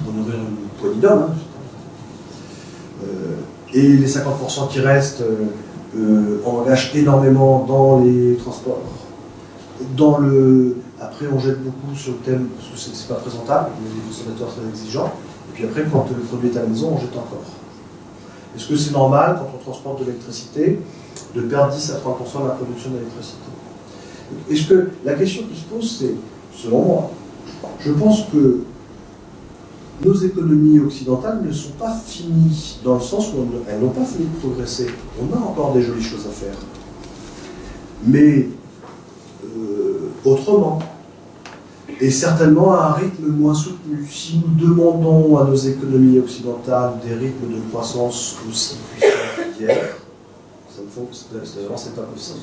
pour nourrir une poignée d'hommes. Hein. Et les 50% qui restent engagent énormément dans les transports. Après, on jette beaucoup sur le thème, parce que c'est pas présentable, on est des consommateurs très exigeants. Et puis après, quand le produit est à la maison, on jette encore. Est-ce que c'est normal, quand on transporte de l'électricité, de perdre 10 à 30% de la production d'électricité? Est-ce que la question qui se pose, c'est, selon moi, je pense que nos économies occidentales ne sont pas finies, dans le sens où elles n'ont pas fini de progresser. On a encore des jolies choses à faire. Mais autrement, et certainement à un rythme moins soutenu. Si nous demandons à nos économies occidentales des rythmes de croissance aussi puissants qu'hier, c'est pas possible.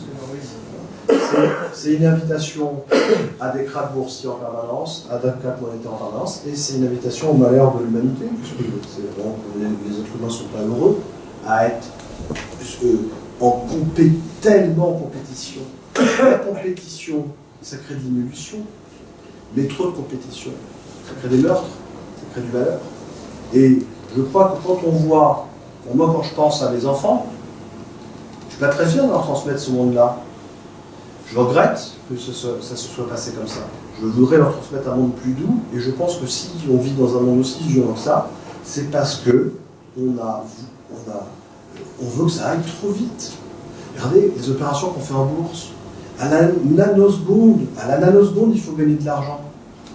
C'est une invitation à des krachs boursiers en permanence, à des krachs monétaires en permanence, et c'est une invitation au malheur de l'humanité, puisque les êtres humains ne sont pas heureux, à être tellement en compétition. La compétition, ça crée des émulsions, mais trop de compétition, ça crée des meurtres, ça crée du malheur. Et je crois que quand on voit, moi quand je pense à mes enfants, je ne suis pas très fier de leur transmettre ce monde-là. Je regrette que ça se soit passé comme ça. Je voudrais leur transmettre un monde plus doux, et je pense que si on vit dans un monde aussi violent que ça, c'est parce que on veut que ça aille trop vite. Regardez les opérations qu'on fait en bourse. À la nanoseconde, il faut gagner de l'argent.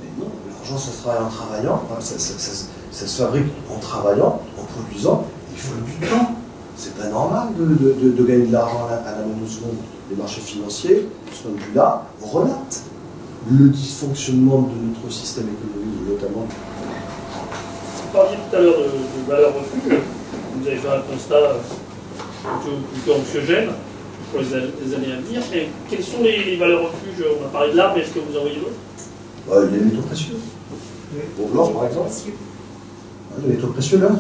Mais non, l'argent, ça se travaille en travaillant, ça se fabrique en travaillant, en produisant, il faut du temps. C'est pas normal de gagner de l'argent à la nanoseconde. Les marchés financiers, de ce point de vue-là, relatent le dysfonctionnement de notre système économique, notamment. Vous parliez tout à l'heure de valeur refuge. Vous avez fait un constat plutôt anxiogène pour les années à venir. Et quelles sont les valeurs refuges? On a parlé de l'art, mais est-ce que vous en voyez d'autres? Il y a les métaux précieux. Bon, l'or, par exemple. Les métaux précieux, l'or.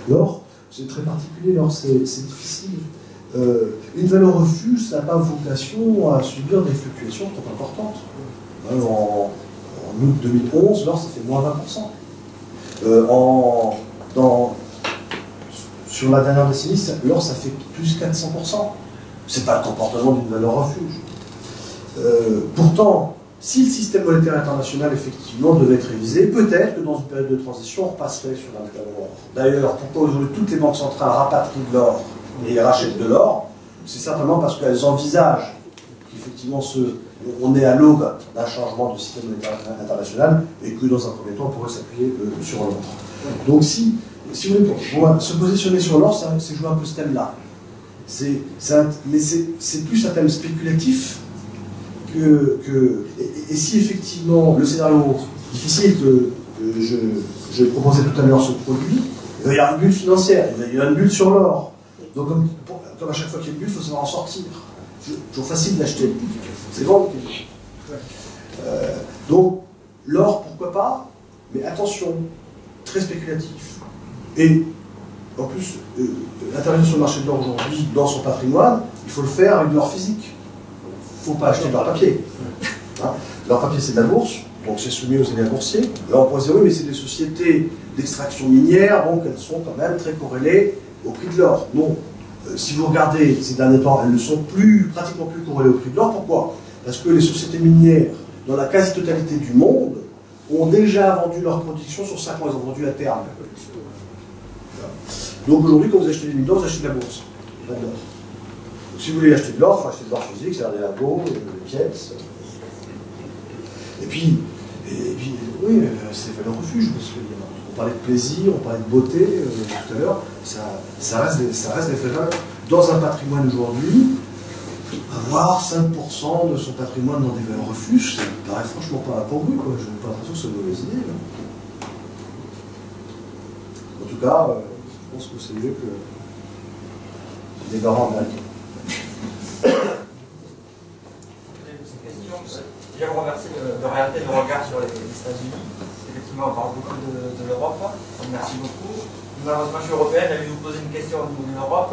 L'or, c'est très particulier, l'or, c'est difficile. Une valeur refuge, ça n'a pas vocation à subir des fluctuations trop importantes. En août 2011, l'or, ça fait moins 20%. Sur la dernière décennie, l'or, ça fait plus 400%. C'est pas le comportement d'une valeur refuge. Pourtant, si le système monétaire international, effectivement, devait être révisé, peut-être que dans une période de transition, on repasserait sur un métal or. D'ailleurs, pourquoi aujourd'hui toutes les banques centrales rapatrient de l'or et rachètent de l'or? C'est certainement parce qu'elles envisagent qu'effectivement, on est à l'aube d'un changement du système monétaire international et que dans un premier temps, on pourrait s'appuyer sur l'or. Donc, si vous voulez, se positionner sur l'or, c'est jouer un peu ce thème-là. Mais c'est plus un thème spéculatif et si effectivement le scénario difficile que je proposais tout à l'heure se produit, il va y avoir une bulle financière, il va y avoir une bulle sur l'or. Donc comme à chaque fois qu'il y a une bulle, il faut savoir en sortir. Toujours facile d'acheter. C'est bon. Donc l'or, pourquoi pas, mais attention, très spéculatif. Et en plus, intervenir sur le marché de l'or aujourd'hui, dans son patrimoine, il faut le faire avec de l'or physique. Il ne faut pas acheter de l'or papier. Hein, l'or papier, c'est de la bourse, donc c'est soumis aux éléments boursiers. Là, on pourrait dire, oui, mais c'est des sociétés d'extraction minière, donc elles sont quand même très corrélées au prix de l'or. Non. Si vous regardez ces derniers temps, elles ne sont pratiquement plus corrélées au prix de l'or. Pourquoi? Parce que les sociétés minières, dans la quasi-totalité du monde, ont déjà vendu leur production sur 5 ans. Ils ont vendu à terme. Donc aujourd'hui, quand vous achetez des millions, vous achetez de la bourse, pas de l'or. Si vous voulez acheter de l'or, il faut acheter de l'or physique, c'est-à-dire des lingots, des pièces. Et puis oui, c'est valeur refuge, parce qu'on parlait de plaisir, on parlait de beauté tout à l'heure, ça reste des vraies valeurs. Dans un patrimoine aujourd'hui, avoir 5% de son patrimoine dans des valeurs refuges, ça me paraît franchement pas incongru, quoi. Je n'ai pas l'impression que c'est une mauvaise idée. Là. En tout cas, je pense que c'est mieux que des garants de l'alcool. Je vous remercie d'orienter le regard sur les États-Unis. Effectivement, on parle beaucoup de l'Europe. Merci beaucoup. Malheureusement, je suis européenne, j'allais vous poser une question au niveau de l'Europe.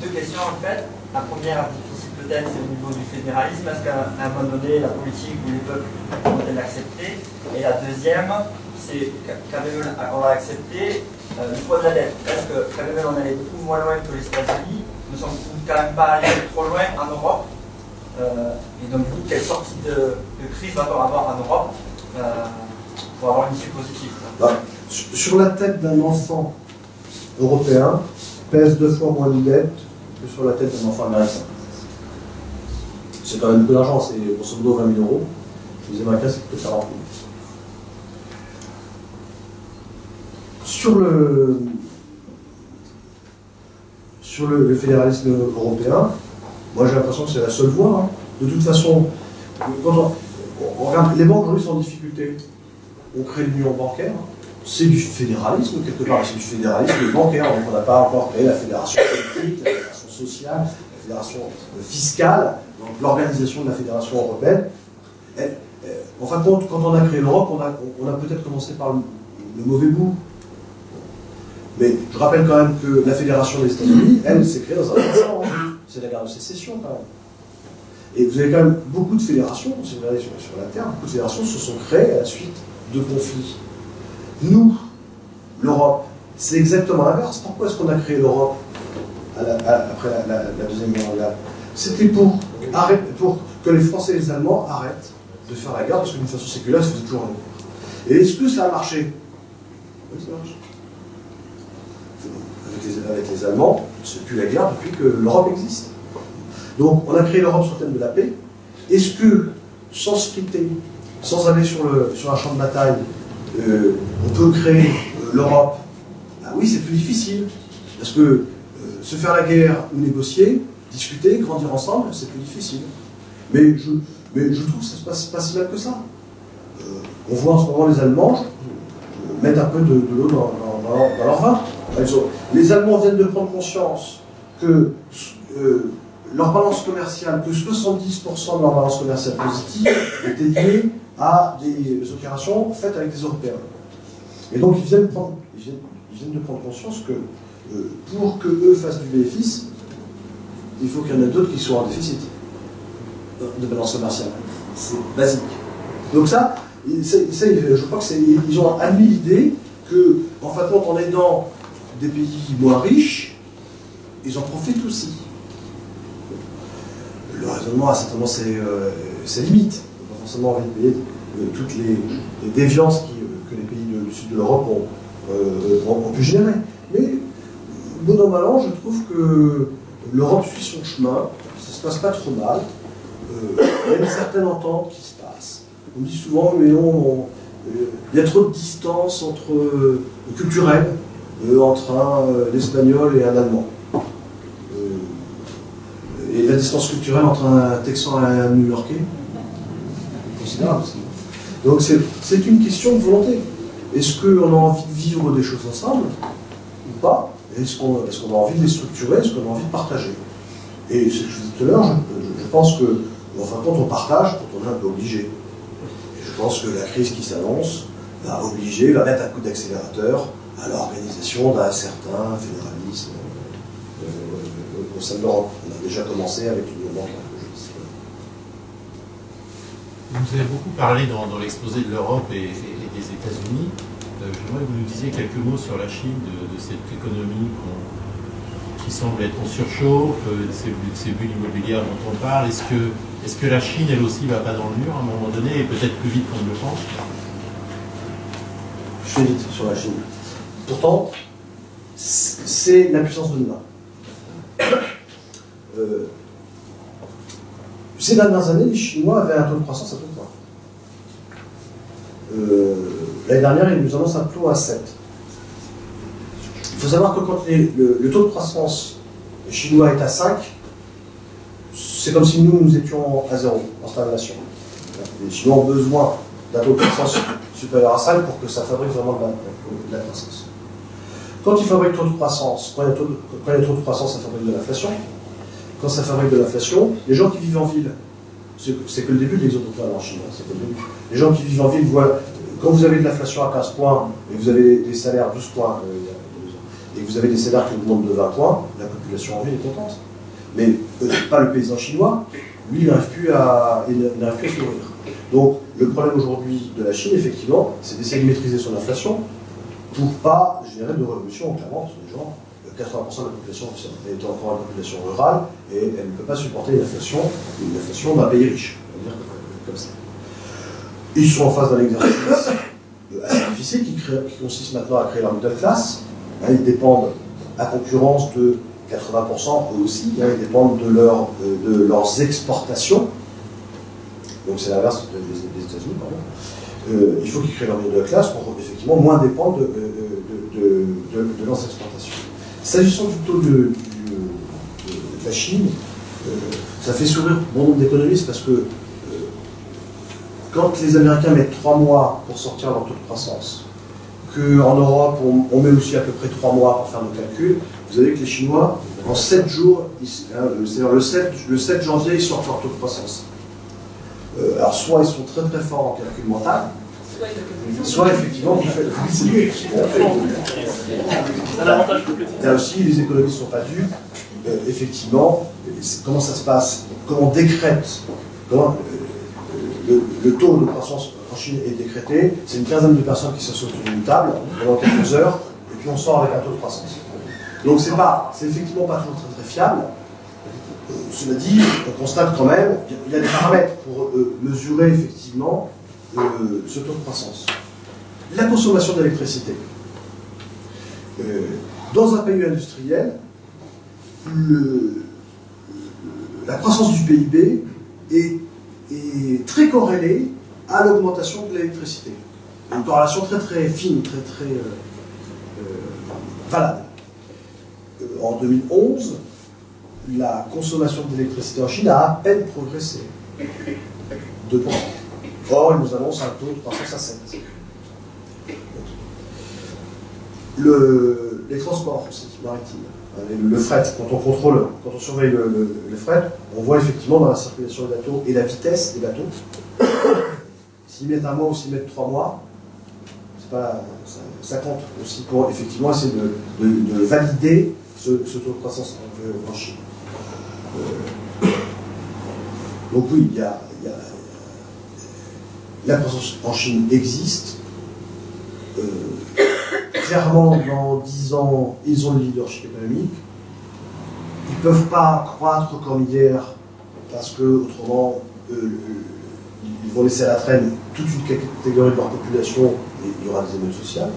Deux questions en fait. La première, difficile peut-être, c'est au niveau du fédéralisme. Est-ce qu'à un moment donné, la politique ou les peuples vont-elles l'accepter? Et la deuxième, c'est quand même on l'a accepté, le poids de la dette. Est-ce que quand même on allait beaucoup moins loin que les États-Unis? Nous ne sommes quand même pas allés trop loin en Europe. Et donc, du coup, quelle sortie de crise va-t-on avoir en Europe pour avoir une issue positive? Sur la tête d'un enfant européen, pèse 2 fois moins de dette que sur la tête d'un enfant américain. C'est quand même peu d'argent, c'est grosso modo 20 000 euros. Les Américains, c'est plutôt 40 000. Sur le fédéralisme européen, moi j'ai l'impression que c'est la seule voie. Hein. De toute façon, quand on regarde, les banques aujourd'hui sont en difficulté. On crée l'union bancaire, c'est du fédéralisme quelque part, c'est du fédéralisme bancaire. Donc on n'a pas encore créé la fédération politique, la fédération sociale, la fédération fiscale, donc l'organisation de la fédération européenne. En fin de compte, quand on a créé l'Europe, on a peut-être commencé par le mauvais bout. Mais je rappelle quand même que la fédération des États-Unis, elle, s'est créée dans un instant. C'est la guerre de sécession quand même. Et vous avez quand même beaucoup de fédérations, si vous regardez sur la Terre, beaucoup de fédérations se sont créées à la suite de conflits. Nous, l'Europe, c'est exactement l'inverse. Pourquoi est-ce qu'on a créé l'Europe après la Deuxième Guerre mondiale? C'était pour que les Français et les Allemands arrêtent de faire la guerre, parce que d'une façon séculaire, ils se faisaient toujours la guerre. Et est-ce que ça a marché? Oui, ça marche. Avec les Allemands, c'est plus la guerre depuis que l'Europe existe. Donc, on a créé l'Europe sur le thème de la paix. Est-ce que, sans splitter, sans aller sur un champ de bataille, on peut créer l'Europe? Ah oui, c'est plus difficile. Parce que se faire la guerre ou négocier, discuter, grandir ensemble, c'est plus difficile. Mais je trouve que ça se passe pas si mal que ça. On voit en ce moment les Allemands mettre un peu de l'eau dans leur vin. Les Allemands viennent de prendre conscience que leur balance commerciale, que 70% de leur balance commerciale positive était liée à des opérations faites avec des Européens. Et donc ils viennent de prendre conscience que pour qu'eux fassent du bénéfice, il faut qu'il y en ait d'autres qui soient en déficit de balance commerciale. C'est basique. Donc ça, je crois qu'ils ont admis l'idée que, en fin de compte, en aidant des pays moins riches, ils en profitent aussi. Le raisonnement a certainement ses limites. On n'a pas forcément envie de payer toutes les déviances que les pays du sud de l'Europe ont pu générer. Mais, bon an mal an, je trouve que l'Europe suit son chemin, ça se passe pas trop mal, il y a une certaine entente qui se passe. On dit souvent, mais non, il y a trop de distance culturelle entre l'Espagnol et un Allemand. Et la distance culturelle entre un Texan et un New-Yorkais, considérable. Donc c'est une question de volonté. Est-ce qu'on a envie de vivre des choses ensemble ou pas? Est-ce qu'on a envie de les structurer? Est-ce qu'on a envie de partager? Et ce que je disais tout à l'heure, je pense que, en fin de compte, on partage quand on est un peu obligé. Et je pense que la crise qui s'annonce va mettre un coup d'accélérateur à l'organisation d'un certain fédéralisme au sein de l'Europe. On a déjà commencé avec l'Union bancaire. Vous avez beaucoup parlé dans l'exposé de l'Europe et des États-Unis. J'aimerais que vous nous disiez quelques mots sur la Chine, de cette économie qui semble être en surchauffe, ces bulles immobilières dont on parle. Est-ce que la Chine, elle aussi, va pas dans le mur à un moment donné, et peut-être plus vite qu'on ne le pense? Je fais vite sur la Chine. Pourtant, c'est la puissance de demain. Ces dernières années, les Chinois avaient un taux de croissance à 2 points. L'année dernière, ils nous annoncent un taux à 7. Il faut savoir que quand le taux de croissance chinois est à 5, c'est comme si nous étions à 0, en stagnation. Les Chinois ont besoin d'un taux de croissance supérieur à 5 pour que ça fabrique vraiment de la croissance. Quand ils fabriquent trop de croissance, quand il y a trop de croissance, ça fabrique de l'inflation. Quand ça fabrique de l'inflation, les gens qui vivent en ville, c'est que le début de l'exode en Chine, c'est que le début. Les gens qui vivent en ville voient, quand vous avez de l'inflation à 15 points, et vous avez des salaires à 12 points, et vous avez des salaires qui augmentent de 20 points, la population en ville est contente. mais pas le paysan chinois, lui, il n'arrive plus à se nourrir. Donc, le problème aujourd'hui de la Chine, effectivement, c'est d'essayer de maîtriser son inflation pour pas générer de révolution, clairement, parce que les gens, 80% de la population est encore une population rurale, et elle ne peut pas supporter une inflation d'un pays riche, on va dire comme ça. Ils sont en face d'un exercice assez difficile qui consiste maintenant à créer leur middle class. Ils dépendent, à concurrence de 80% eux aussi, ils dépendent de leurs exportations. Donc c'est l'inverse des États-Unis, pardon. Il faut qu'ils créent leur middle class pour effectivement moins dépendre de leurs exportations. S'agissant du taux de la Chine, ça fait sourire bon nombre d'économistes parce que quand les Américains mettent 3 mois pour sortir leur taux de croissance, qu'en Europe on met aussi à peu près 3 mois pour faire nos calculs, vous savez que les Chinois, en 7 jours, c'est-à-dire le 7 janvier, ils sortent leur taux de croissance. Alors soit ils sont très très forts en calcul mental, soit effectivement vous faites il y a aussi les économistes ne sont pas dupes. Effectivement, comment ça se passe, comment on décrète, le taux de croissance en Chine est décrété, c'est une quinzaine de personnes qui s'assoient autour d'une table pendant quelques heures, et puis on sort avec un taux de croissance. Donc c'est effectivement pas toujours très très fiable. Cela dit, on constate quand même, il y a des paramètres pour mesurer effectivement ce taux de croissance. La consommation d'électricité. Dans un pays industriel, la croissance du PIB est très corrélée à l'augmentation de l'électricité. Une corrélation très très fine, très très valable. En 2011, la consommation d'électricité en Chine a à peine progressé. 2%. Or, ils nous annoncent un taux de croissance à 7%. Les transports aussi, maritimes. Le fret, quand on surveille le fret, on voit effectivement dans la circulation des bateaux et la vitesse des bateaux. S'ils mettent 1 mois ou s'ils mettent 3 mois, ça compte aussi pour effectivement essayer de valider ce taux de croissance en Chine. Donc oui, la croissance en Chine existe. Clairement, dans 10 ans, ils ont le leadership économique. Ils ne peuvent pas croître comme hier, parce que autrement, ils vont laisser à la traîne toute une catégorie de leur population et il y aura des émeutes sociales.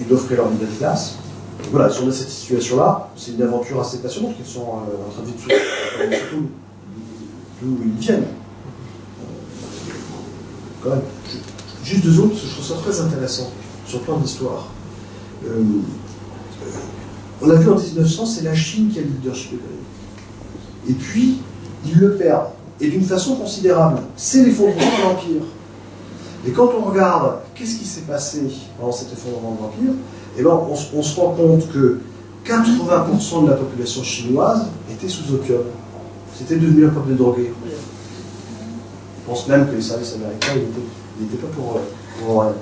Ils doivent créer leur middle class. Donc voilà, si on a cette situation-là, c'est une aventure assez passionnante qu'ils sont en train de vivre d'où ils viennent. Quand même, juste 2 autres, je trouve ça très intéressant sur le plan de l'histoire. On a vu en 1900, c'est la Chine qui a le leadership économique. Et puis, ils le perdent. Et d'une façon considérable. C'est l'effondrement de l'Empire. Et quand on regarde qu'est-ce qui s'est passé pendant cet effondrement de l'Empire, eh ben, on se rend compte que 80% de la population chinoise était sous opium. C'était devenu un peuple de drogués. Je pense même que les services américains n'étaient pas pour rien.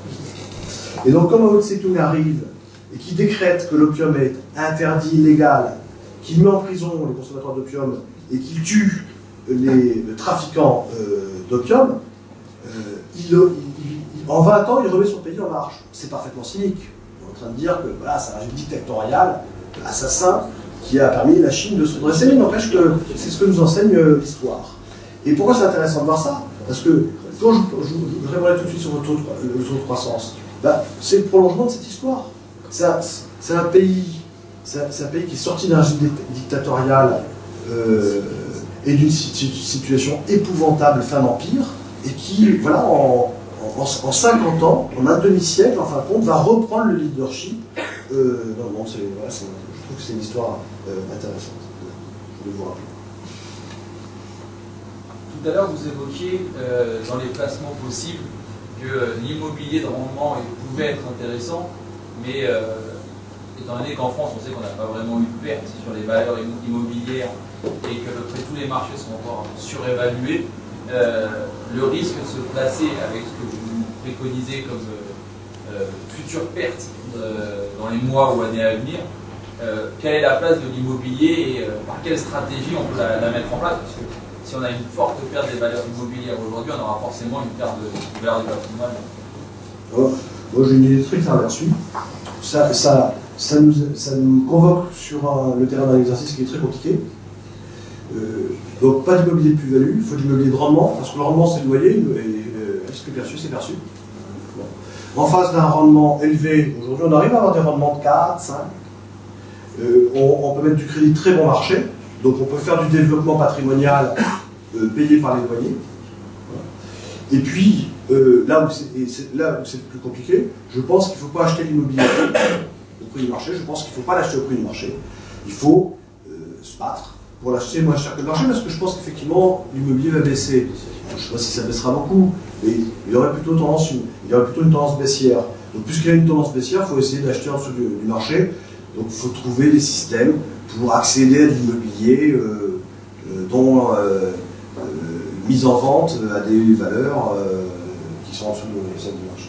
Et donc, quand Mao Tse-tung arrive et qui décrète que l'opium est interdit, illégal, qu'il met en prison les consommateurs d'opium et qu'il tue les trafiquants d'opium, en 20 ans, il remet son pays en marche. C'est parfaitement cynique. On est en train de dire que voilà, c'est un régime dictatorial, assassin, qui a permis à la Chine de se redresser, mais n'empêche que c'est ce que nous enseigne l'histoire. Et pourquoi c'est intéressant de voir ça? Parce que quand je répondrai tout de suite sur le taux de croissance, bah, c'est le prolongement de cette histoire. C'est un pays qui est sorti d'un régime dictatorial et d'une situation épouvantable fin d'empire, et qui, voilà, en 50 ans, en un demi-siècle, en fin de compte, va reprendre le leadership dans le monde. Voilà, je trouve que c'est une histoire intéressante. Je voulais vous rappeler. Tout à l'heure, vous évoquiez dans les placements possibles que l'immobilier de rendement pouvait être intéressant, mais étant donné qu'en France, on sait qu'on n'a pas vraiment eu de perte sur les valeurs immobilières et que tous les marchés sont encore surévalués, le risque de se placer avec ce que vous préconisez comme future perte dans les mois ou années à venir quelle est la place de l'immobilier et par quelle stratégie on peut la mettre en place, parce que si on a une forte perte des valeurs immobilières aujourd'hui, on aura forcément une perte de valeur du patrimoine. Moi j'ai une idée très claire là-dessus. Ça nous convoque sur le terrain d'un exercice qui est très compliqué. Donc pas d'immobilier de plus-value, il faut de l'immobilier de rendement, parce que le rendement c'est le loyer, et est-ce que perçu, c'est perçu. Bon. En face d'un rendement élevé, aujourd'hui on arrive à avoir des rendements de 4, 5. On peut mettre du crédit très bon marché, donc on peut faire du développement patrimonial payé par les loyers. Voilà. Et puis, là où c'est le plus compliqué, je pense qu'il ne faut pas acheter l'immobilier au prix du marché, je pense qu'il ne faut pas l'acheter au prix du marché. Il faut se battre pour l'acheter moins cher que le marché, parce que je pense qu'effectivement l'immobilier va baisser. Je ne sais pas si ça baissera beaucoup, mais il y aurait plutôt une tendance baissière. Donc puisqu'il y a une tendance baissière, il faut essayer d'acheter en dessous du marché. Donc il faut trouver des systèmes pour accéder à l'immobilier dont mise en vente à des valeurs qui sont en dessous de celles du marché.